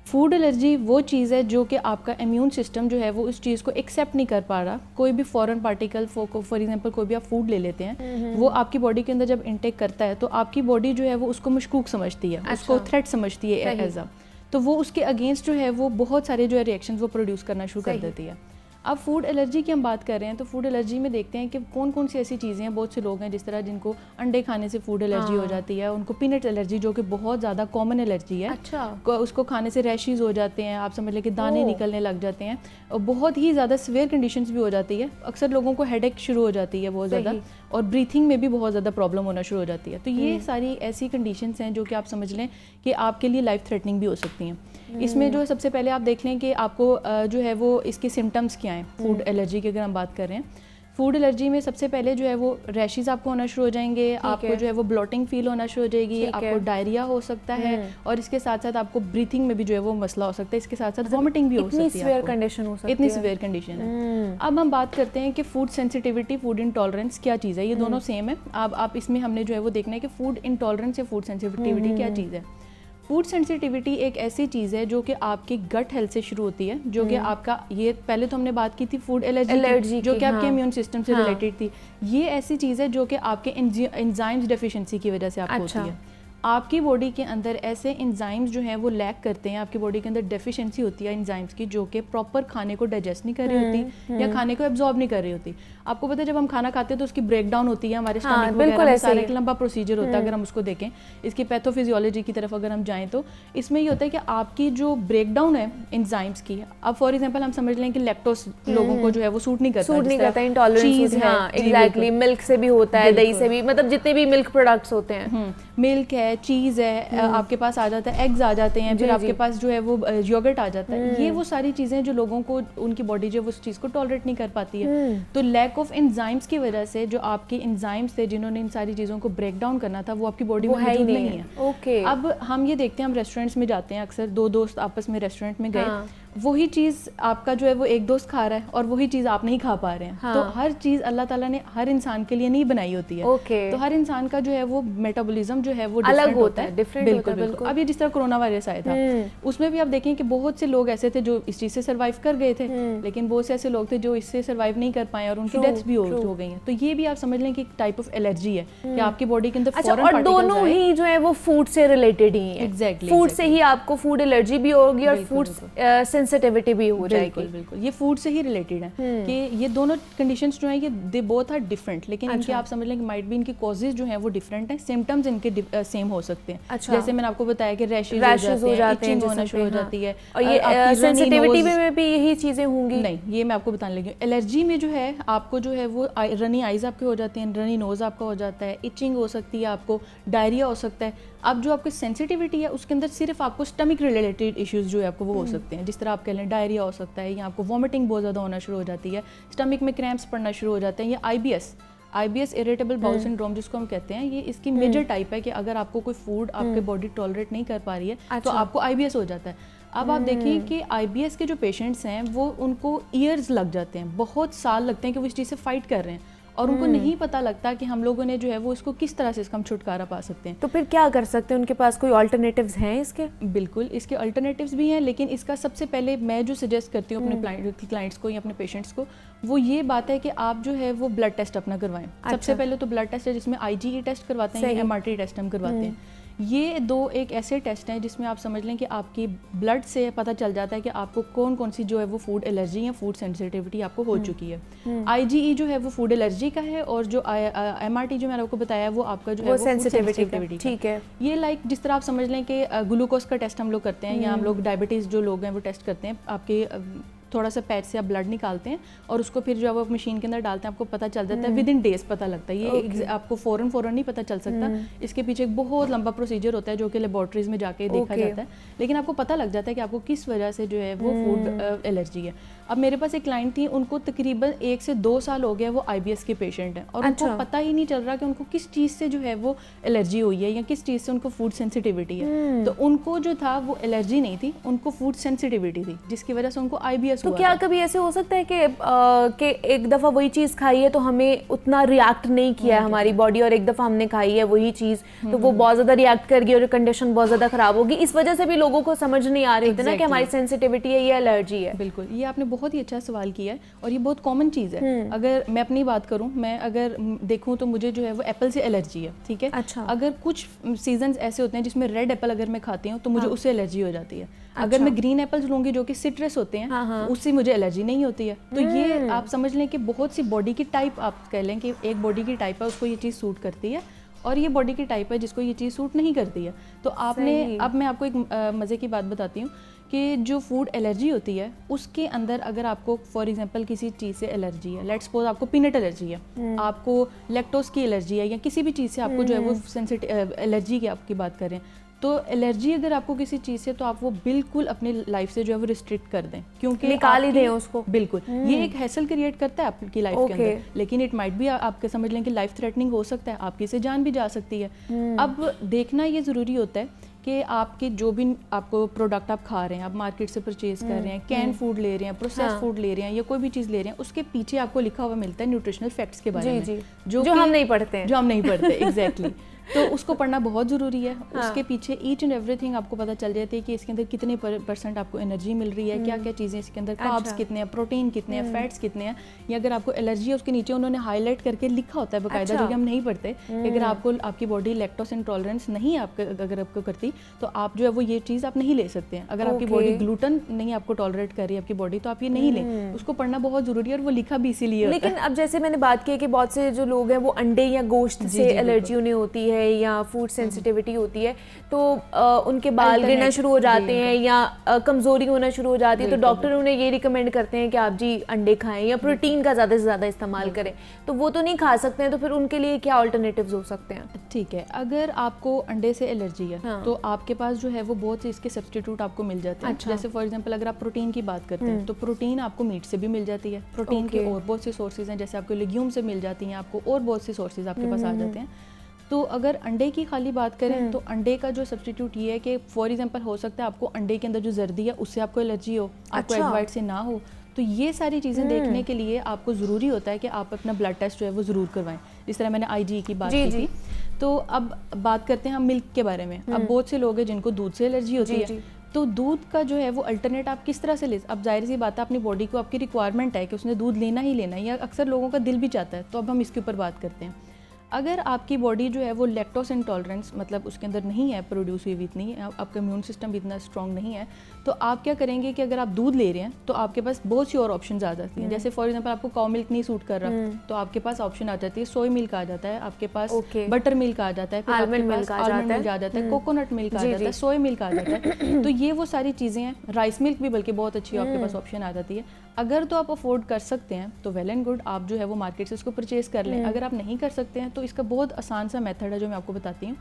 फूड एलर्जी वो चीज़ है जो कि आपका इम्यून सिस्टम जो है वो उस चीज़ को एक्सेप्ट नहीं कर पा रहा। कोई भी फॉरेन पार्टिकल फॉर एग्जांपल कोई भी आप फूड ले लेते हैं, वो आपकी बॉडी के अंदर जब इंटेक करता है तो आपकी बॉडी जो है वो उसको मशकूक समझती है, उसको थ्रेट समझती है एज अ, तो वो उसके अगेंस्ट जो है वो बहुत सारे जो है रिएक्शन वो प्रोड्यूस करना शुरू कर देती है। अब फूड एलर्जी की हम बात कर रहे हैं तो फूड एलर्जी में देखते हैं कि कौन कौन सी ऐसी चीज़ें हैं। बहुत से लोग हैं जिस तरह जिनको अंडे खाने से फूड एलर्जी हो जाती है, उनको पीनट एलर्जी जो कि बहुत ज़्यादा कॉमन एलर्जी है। अच्छा। उसको खाने से रैशेज़ हो जाते हैं, आप समझ लें कि दाने निकलने लग जाते हैं और बहुत ही ज़्यादा सीवियर कंडीशंस भी हो जाती है। अक्सर लोगों को हेडेक शुरू हो जाती है बहुत ज़्यादा और ब्रीथिंग में भी बहुत ज़्यादा प्रॉब्लम होना शुरू हो जाती है। तो ये सारी ऐसी कंडीशंस हैं जो कि आप समझ लें कि आपके लिए लाइफ थ्रेटनिंग भी हो सकती हैं। इसमें जो है सबसे पहले आप देख लें कि आपको जो है वो इसके सिम्टम्स क्या हैं। फूड एलर्जी की अगर हम बात कर रहे हैं, फूड एलर्जी में सबसे पहले जो है वो रैशेज़ आपको होना शुरू हो जाएंगे, आपको जो है वो ब्लोटिंग फील होना शुरू हो जाएगी, आपको डायरिया हो सकता है और इसके साथ साथ आपको ब्रीथिंग में भी जो है वो मसला हो सकता है, इसके साथ साथ वॉमिटिंग भी हो सकती है। इतनी सीवियर कंडीशन है। अब हम बात करते हैं कि फूड सेंसिटिविटी, फूड इंटॉलरेंस क्या चीज़ है। ये दोनों सेम है। अब आप इसमें हमने जो है वो देखना है कि फूड इंटॉलरेंस या फूड सेंसिटिविटी क्या चीज़ है। फूड सेंसिटिविटी एक ऐसी चीज़ है जो कि आपकी गट हेल्थ से शुरू होती है, जो कि आपका ये पहले तो हमने बात की थी फूड एलर्जी जो कि आपके इम्यून सिस्टम से रिलेटेड थी। ये ऐसी चीज़ है जो कि आपके एंजाइम्स डेफिशिएंसी की वजह से आपको होती है। आपकी बॉडी के अंदर ऐसे एंजाइम्स जो हैं वो लैक करते हैं, आपकी बॉडी के अंदर डेफिशिएंसी होती है एंजाइम्स की, जो कि प्रॉपर खाने को डाइजेस्ट नहीं कर रही होती या खाने को एब्जॉर्ब नहीं कर रही होती। आपको पता है जब हम खाना खाते हैं तो उसकी ब्रेक डाउन होती है हमारे स्टमक वगैरह, सारा एक लंबा प्रोसीजर होता है। अगर हम उसको देखें, इसकी पैथोफिजियोलॉजी की तरफ अगर हम जाएं तो इसमें ये होता है कि आपकी जो ब्रेक डाउन है एंजाइम्स की, अब फॉर एग्जांपल हम समझ लें कि लैक्टोज लोगों को जो है वो सूट नहीं करता, इंटॉलरेंस है। एग्जैक्टली, मिल्क से भी होता है, दही से भी, मतलब जितने भी मिल्क प्रोडक्ट्स होते हैं, मिल्क है, चीज़ है, आपके पास आ जाता है, एग्स आ जाते हैं, फिर आपके पास जो है वो योगर्ट आ जाता है। ये वो सारी चीज़ें जो लोगों को उनकी बॉडी जो उस चीज़ को टॉलरेट नहीं कर पाती है। तो लैक ऑफ एंजाइम्स की वजह से जो आपके एंजाइम्स थे जिन्होंने इन सारी चीज़ों को ब्रेक डाउन करना था वो आपकी बॉडी में मौजूद नहीं है। ओके, अब हम ये देखते हैं, हम रेस्टोरेंट्स में जाते हैं अक्सर, दो दोस्त आपस में रेस्टोरेंट में गए, वही चीज़ आपका जो है वो एक दोस्त खा रहा है और वही चीज़ आप नहीं खा पा रहे हैं। तो हर चीज़ अल्लाह ताला ने हर इंसान के लिए नहीं बनाई होती है। तो हर इंसान का जो है वो मेटाबॉलिज्म जो है वो अलग होता है, बिल्कुल। अब ये जिस तरह कोरोना वायरस आया था उसमें भी आप देखें कि बहुत से लोग ऐसे थे जो इस चीज़ से सर्वाइव कर गए थे, लेकिन बहुत से ऐसे लोग थे जो इससे सर्वाइव नहीं कर पाए और उनकी डेथ्स भी हो गई हैं। तो ये भी आप समझ लें कि एक टाइप ऑफ एलर्जी है कि आपकी बॉडी के अंदर फॉरेन पार्टिकल्स, और दोनों ही जो है वो फूड से रिलेटेड ही है। एग्जैक्टली, फूड से ही आपको फूड एलर्जी भी होगी और फूड सेंसिटिविटी भी हो जाएगी। बिल्कुल, ये फूड से ही रिलेटेड है कि ये दोनों कंडीशंस जो हैं ये दे बोथ आर डिफरेंट, लेकिन इनके आप समझ लें कि माइट भी इनकी कॉजेज जो हैं वो डिफरेंट हैं, सिम्टम्स इनके सेम हो सकते हैं। जैसे मैंने आपको बताया कि रैशेस हो जाते हैं, इचिंग होना शुरू हो जाती है, और ये सेंसिटिविटी में भी यही चीजें होंगी। नहीं, ये मैं आपको बताने लगी हूँ। एलर्जी में जो है आपको जो है वो रनी आइज आपके हो जाती हैं, रनी नोज आपका हो जाता है, इचिंग हो सकती है, आपको डायरिया हो सकता है। अब जो आपकी सेंसिटिविटी है उसके अंदर सिर्फ आपको स्टमक रिलेटेड इश्यूज जो है आपको वो हो सकते हैं, जिस तरह आप कह लें डायरिया हो सकता है, या आपको वॉमिटिंग बहुत ज़्यादा होना शुरू हो जाती है, स्टमक में क्रैम्प्स पड़ना शुरू हो जाते हैं, या आईबीएस इरिटेबल बाउल सिंड्रोम जिसको हम कहते हैं, ये इसकी मेजर टाइप है कि अगर आपको कोई फूड आपके बॉडी टॉलरेट नहीं कर पा रही है तो आपको आईबीएस हो जाता है। अब आप देखिए कि आईबीएस के जो पेशेंट्स हैं वो उनको ईयर्स लग जाते हैं, बहुत साल लगते हैं कि वो इस चीज़ से फाइट कर रहे हैं और उनको नहीं पता लगता कि हम लोगों ने जो है वो इसको किस तरह से इसका हम छुटकारा पा सकते हैं। तो फिर क्या कर सकते हैं, उनके पास कोई अल्टरनेटिव्स हैं इसके? बिल्कुल, इसके अल्टरनेटिव्स भी हैं, लेकिन इसका सबसे पहले मैं जो सजेस्ट करती हूँ अपने क्लाइंट्स को या अपने पेशेंट्स को, वो ये बात है कि आप जो है वो ब्लड टेस्ट अपना करवाएं। सबसे पहले तो ब्लड टेस्ट है जिसमें IgE टेस्ट करवाते हैं, MRT टेस्ट हम करवाते हैं। ये दो एक ऐसे टेस्ट हैं जिसमें आप समझ लें कि आपकी ब्लड से पता चल जाता है कि आपको कौन कौन सी जो है वो फूड एलर्जी या फूड सेंसिटिविटी आपको हो चुकी है। IgE जो है वो फूड एलर्जी का है और जो MRT जो मैंने आपको बताया वो आपका जो है वो सेंसिटिविटी। ठीक है, ये लाइक जिस तरह आप समझ लें कि ग्लूकोज का टेस्ट हम लोग करते हैं या हम लोग डायबिटीज़ जो लोग हैं वो टेस्ट करते हैं, आपके थोड़ा सा पैच से आप ब्लड निकालते हैं और उसको फिर जो है वो मशीन के अंदर डालते हैं, आपको पता चल जाता है, विद इन डेज पता लगता है। ये आपको फ़ौरन नहीं पता चल सकता, इसके पीछे एक बहुत लंबा प्रोसीजर होता है जो कि लेबोरेटरीज में जाके देखा जाता है, लेकिन आपको पता लग जाता है कि आपको किस वजह से जो है वो फूड एलर्जी है। अब मेरे पास एक क्लाइंट थी, उनको तकरीबन 1 से 2 साल हो गया, वो IBS के पेशेंट हैं और उनको पता ही नहीं चल रहा कि उनको किस चीज़ से जो है वो एलर्जी हुई है या किस चीज़ से उनको फूड सेंसिटिविटी है। तो उनको जो था वो एलर्जी नहीं थी, उनको फूड सेंसिटिविटी थी जिसकी वजह से उनको IBS हुआ। तो क्या कभी ऐसे हो सकता है कि एक दफ़ा वही चीज़ खाई है तो हमें उतना रिएक्ट नहीं किया है हमारी बॉडी, और एक दफ़ा हमने खाई है वही चीज़ तो वो बहुत ज़्यादा रिएक्ट कर गई और कंडीशन बहुत ज़्यादा ख़राब होगी, इस वजह से भी लोगों को समझ नहीं आ रही थी ना कि हमारी सेंसिटिविटी है या एलर्जी है? बिल्कुल, ये आपने बहुत ही अच्छा सवाल किया है और ये बहुत कॉमन चीज़ है। अगर मैं अपनी बात करूं, मैं अगर देखूं तो मुझे जो है वो एप्पल से एलर्जी है, ठीक है। अच्छा। अगर कुछ सीजन्स ऐसे होते हैं जिसमें रेड एप्पल अगर मैं खाती हूँ तो मुझे उससे एलर्जी हो जाती है। अगर मैं ग्रीन एप्पल्स लूंगी जो कि सिट्रस होते हैं उससे मुझे एलर्जी नहीं होती है। तो ये आप समझ लें कि बहुत सी बॉडी की टाइप, आप कह लें कि एक बॉडी की टाइप है उसको ये चीज़ सूट करती है और ये बॉडी की टाइप है जिसको ये चीज़ सूट नहीं करती है। तो आपने, अब मैं आपको एक मज़े की बात बताती हूँ कि जो फूड एलर्जी होती है उसके अंदर अगर आपको फॉर एग्जांपल किसी चीज़ से एलर्जी है, लेट्स सपोज आपको पीनट एलर्जी है, आपको लैक्टोज की एलर्जी है या किसी भी चीज़ से आपको जो है वो सेंसिटिव एलर्जी की आपकी बात करें, तो एलर्जी अगर आपको किसी चीज़ से, तो आप वो बिल्कुल अपनी लाइफ से जो है वो रिस्ट्रिक्ट कर दें, क्योंकि निकाल ही दें उसको। बिल्कुल, ये एक हैसल क्रिएट करता है आपकी लाइफ के अंदर, लेकिन इट माइट भी आपके समझ लें कि लाइफ थ्रेटनिंग हो सकता है, आपकी से जान भी जा सकती है। अब देखना ये ज़रूरी होता है कि आपके जो भी आपको प्रोडक्ट आप खा रहे हैं, आप मार्केट से परचेज कर रहे हैं, कैन फूड ले रहे हैं, प्रोसेस फूड ले रहे हैं या कोई भी चीज़ ले रहे हैं, उसके पीछे आपको लिखा हुआ मिलता है न्यूट्रिशनल फैक्ट्स के बारे में, जो हम नहीं पढ़ते, एग्जैक्टली। तो उसको पढ़ना बहुत ज़रूरी है। उसके पीछे ईच एंड एवरीथिंग आपको पता चल जाती है कि इसके अंदर कितने % आपको एनर्जी मिल रही है, क्या क्या चीज़ें इसके अंदर, कार्ब्स कितने हैं, प्रोटीन कितने हैं, फैट्स कितने हैं। या अगर आपको एलर्जी है उसके नीचे उन्होंने हाईलाइट करके लिखा होता है बाकायदा, जो कि हम नहीं पढ़ते, कि अगर आपको आपकी बॉडी लैक्टोज इंटॉलरेंस नहीं आपको अगर आपको करती तो आप जो है वो ये चीज़ आप नहीं ले सकते हैं। अगर आपकी बॉडी ग्लूटन नहीं आपको टॉलरेट कर रही है आपकी बॉडी, तो आप ये नहीं लें। उसको पढ़ना बहुत ज़रूरी है और वो लिखा भी इसीलिए होता है। लेकिन अब जैसे मैंने बात की है कि बहुत से जो लोग हैं वो अंडे या गोश्त से एलर्जी उन्हें होती है या फूड सेंसिटिविटी होती है, तो उनके बाल गिरना शुरू हो जाते हैं या कमज़ोरी होना शुरू हो जाती है, तो डॉक्टर उन्हें ये रिकमेंड करते हैं कि आप जी अंडे खाएं या प्रोटीन का ज़्यादा से ज़्यादा इस्तेमाल करें, तो वो तो नहीं खा सकते हैं, तो फिर उनके लिए क्या ऑल्टरनेटिव्स हो सकते हैं? ठीक है, अगर आपको अंडे से एलर्जी है तो आपके पास जो है वो बहुत से इसके सब्स्टिट्यूट आपको मिल जाते हैं। जैसे फॉर एग्जांपल अगर आप प्रोटीन की बात करते हैं तो प्रोटीन आपको मीट से भी मिल जाती है, प्रोटीन के और बहुत से सोर्सेज हैं, जैसे आपको लेग्यूम से मिल जाती हैं, आपको और बहुत से सोर्सेज आपके पास आ जाते हैं। तो अगर अंडे की खाली बात करें तो अंडे का जो सब्स्टिट्यूट ये है कि फॉर एग्जांपल हो सकता है आपको अंडे के अंदर जो जर्दी है उससे आपको एलर्जी हो, आपको एग वाइट से ना हो। तो ये सारी चीज़ें देखने के लिए आपको ज़रूरी होता है कि आप अपना ब्लड टेस्ट जो है वो ज़रूर करवाएं। जिस तरह मैंने IgE की बात की थी। तो अब बात करते हैं हम मिल्क के बारे में। अब बहुत से लोग हैं जिनको दूध से एलर्जी होती है, तो दूध का जो है वो अल्टरनेट आप किस तरह से ले, अब जाहिर सी बात है अपनी बॉडी को आपकी रिक्वायरमेंट है कि उसने दूध लेना ही लेना है, या अक्सर लोगों का दिल भी चाहता है। तो अब हम इसके ऊपर बात करते हैं। अगर आपकी बॉडी जो है वो लैक्टोज इंटॉलरेंस मतलब उसके अंदर नहीं है, प्रोड्यूस हुई इतनी, आपका इम्यून सिस्टम इतना स्ट्रॉन्ग नहीं है, तो आप क्या करेंगे कि अगर आप दूध ले रहे हैं तो आपके पास बहुत सी और ऑप्शंस आ जाती हैं। जैसे फॉर एग्जांपल आपको काउ मिल्क नहीं सूट कर रहा तो आपके पास ऑप्शन आ जाती है सोय मिल्क आ जाता है, आपके पास बटर मिल्क आ जाता है, आलमंड मिल्क आ जाता है, कोकोनट मिल्क आ जाता है, सोय मिल्क आ जाता है। तो ये वो सारी चीज़ें हैं। राइस मिल्क भी बल्कि बहुत अच्छी आपके पास ऑप्शन आ जाती है। अगर तो आप अफोर्ड कर सकते हैं तो वेल एंड गुड, आप जो है वो मार्केट से इसको परचेज कर लें। अगर आप नहीं कर सकते हैं तो इसका बहुत आसान सा मेथड है जो मैं आपको बताती हूँ।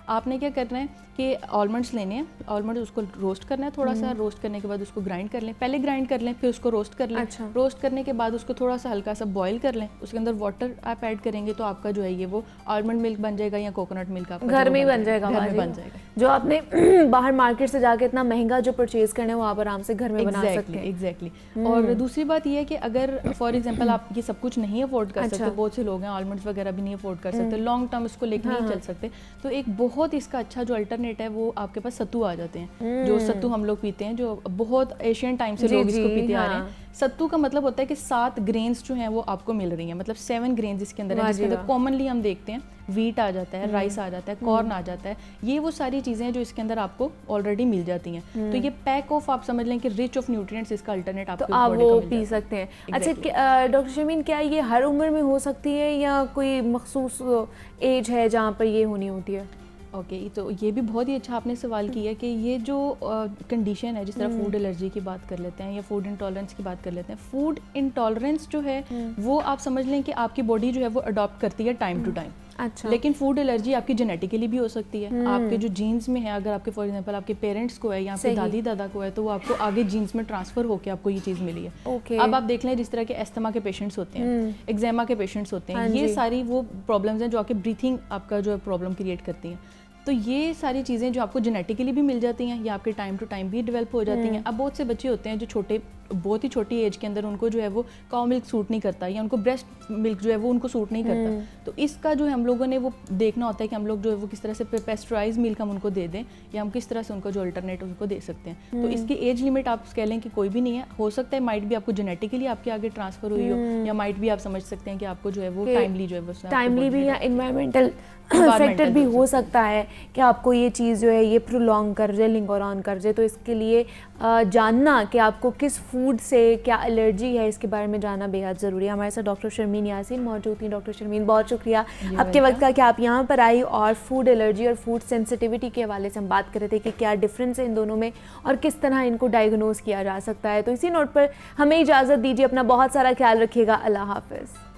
आपने क्या करना है कि आलमंड्स लेने हैं, आलमंड्स उसको रोस्ट करना है थोड़ा सा, रोस्ट करने के बाद उसको ग्राइंड कर लें, पहले ग्राइंड कर लें फिर उसको रोस्ट कर लें। रोस्ट करने के बाद उसको थोड़ा सा हल्का सा बॉईल कर लें, उसके अंदर वाटर आप ऐड करेंगे तो आपका जो है ये वो आलमंड मिल्क बन जाएगा या कोकोनट मिल्क आपका घर में ही बन जाएगा। जो आपने बाहर मार्केट से जाके इतना महंगा जो परचेज करना है वो आप आराम से घर में बना सकते हैं। एग्जैक्टली। और दूसरी बात ये है कि अगर फॉर एग्जांपल आप ये सब कुछ नहीं अफोर्ड कर सकते, बहुत से लोग हैं आलमंड्स वगैरह भी नहीं अफोर्ड कर सकते, लॉन्ग टर्म इसको लेकर नहीं चल सकते, तो एक बहुत इसका अच्छा अल्टरनेट है वो आपके पास सत्तू आ जाते हैं। जो सत्तू हम लोग पीते हैं, जो बहुत एशियन टाइम से लोग इसको पीते आ रहे हैं। सत्तू का मतलब होता है कि 7 ग्रेन्स जो हैं वो आपको मिल रही हैं, मतलब 7 ग्रेन्स इसके अंदर है, जिसके अंदर कॉमनली हम देखते हैं वीट आ जाता है, राइस आ जाता है, कॉर्न आ जाता है। ये वो सारी चीज़ें हैं जो इसके अंदर आपको ऑलरेडी मिल जाती हैं। तो ये पैक ऑफ आप समझ लें कि रिच ऑफ न्यूट्रिएंट्स इसका अल्टरनेट आपको आप वो पी सकते हैं। अच्छा डॉक्टर शर्मीन, क्या ये हर उम्र में हो सकती है या कोई मखसूस एज है जहाँ पर ये होनी होती है? ओके, तो ये भी बहुत ही अच्छा आपने सवाल किया कि ये जो कंडीशन है, जिस तरह फूड एलर्जी की बात कर लेते हैं या फूड इंटॉलरेंस की बात कर लेते हैं। फूड इंटॉलरेंस जो है वो आप समझ लें कि आपकी बॉडी जो है वो अडॉप्ट करती है टाइम टू टाइम। अच्छा। लेकिन फूड एलर्जी आपकी जेनेटिकली भी हो सकती है, आपके जो जीन्स में है, अगर आपके फॉर एग्जांपल आपके पेरेंट्स को है या आपके दादी दादा को है तो वो आपको आगे जीन्स में ट्रांसफर होकर आपको ये चीज़ मिली है। अब आप देख लें जिस तरह के एस्थमा के पेशेंट्स होते हैं, एक्जेमा के पेशेंट्स होते हैं, ये सारी वो प्रॉब्लम्स हैं जो आपके ब्रीथिंग आपका जो प्रॉब्लम क्रिएट करती हैं। तो ये सारी चीज़ें जो आपको जेनेटिकली भी मिल जाती हैं या आपके टाइम टू टाइम भी डेवलप हो जाती हैं। अब बहुत से बच्चे होते हैं जो बहुत ही छोटी एज के अंदर उनको जो है वो काउ मिल्क सूट नहीं करता या उनको ब्रेस्ट मिल्क जो है वो उनको सूट नहीं करता। तो इसका जो है हम लोगों ने वो देखना होता है कि हम लोग जो है वो किस तरह से पेस्चराइज मिल्क हम उनको दे दें या हम किस तरह से उनको जो अल्टरनेट उनको दे सकते हैं। तो इसकी एज लिमिट आप कह लें कि कोई भी नहीं है, हो सकता है माइट भी आपको जेनेटिकली आपके आगे ट्रांसफर हुई हो या माइट भी आप समझ सकते हैं कि आपको जो है वो टाइमली जो है टाइमली भी या इन्वायरमेंटल फैक्टर भी हो सकता है कि आपको ये चीज़ जो है ये प्रोलॉन्ग कर जाए, लिंगर ऑन कर जाए। तो इसके लिए जानना कि आपको किस फूड से क्या एलर्जी है इसके बारे में जानना बेहद ज़रूरी है। हमारे साथ डॉक्टर शर्मीन यासीन मौजूद थी। डॉक्टर शर्मीन, बहुत शुक्रिया आपके वक्त का कि आप यहाँ पर आई और फूड एलर्जी और फूड सेंसिटिविटी के हवाले से हम बात कर रहे थे कि क्या डिफरेंस है इन दोनों में और किस तरह इनको डायग्नोज किया जा सकता है। तो इसी नोट पर हमें इजाज़त दीजिए, अपना बहुत सारा ख्याल रखिएगा। अल्लाह हाफ़िज़।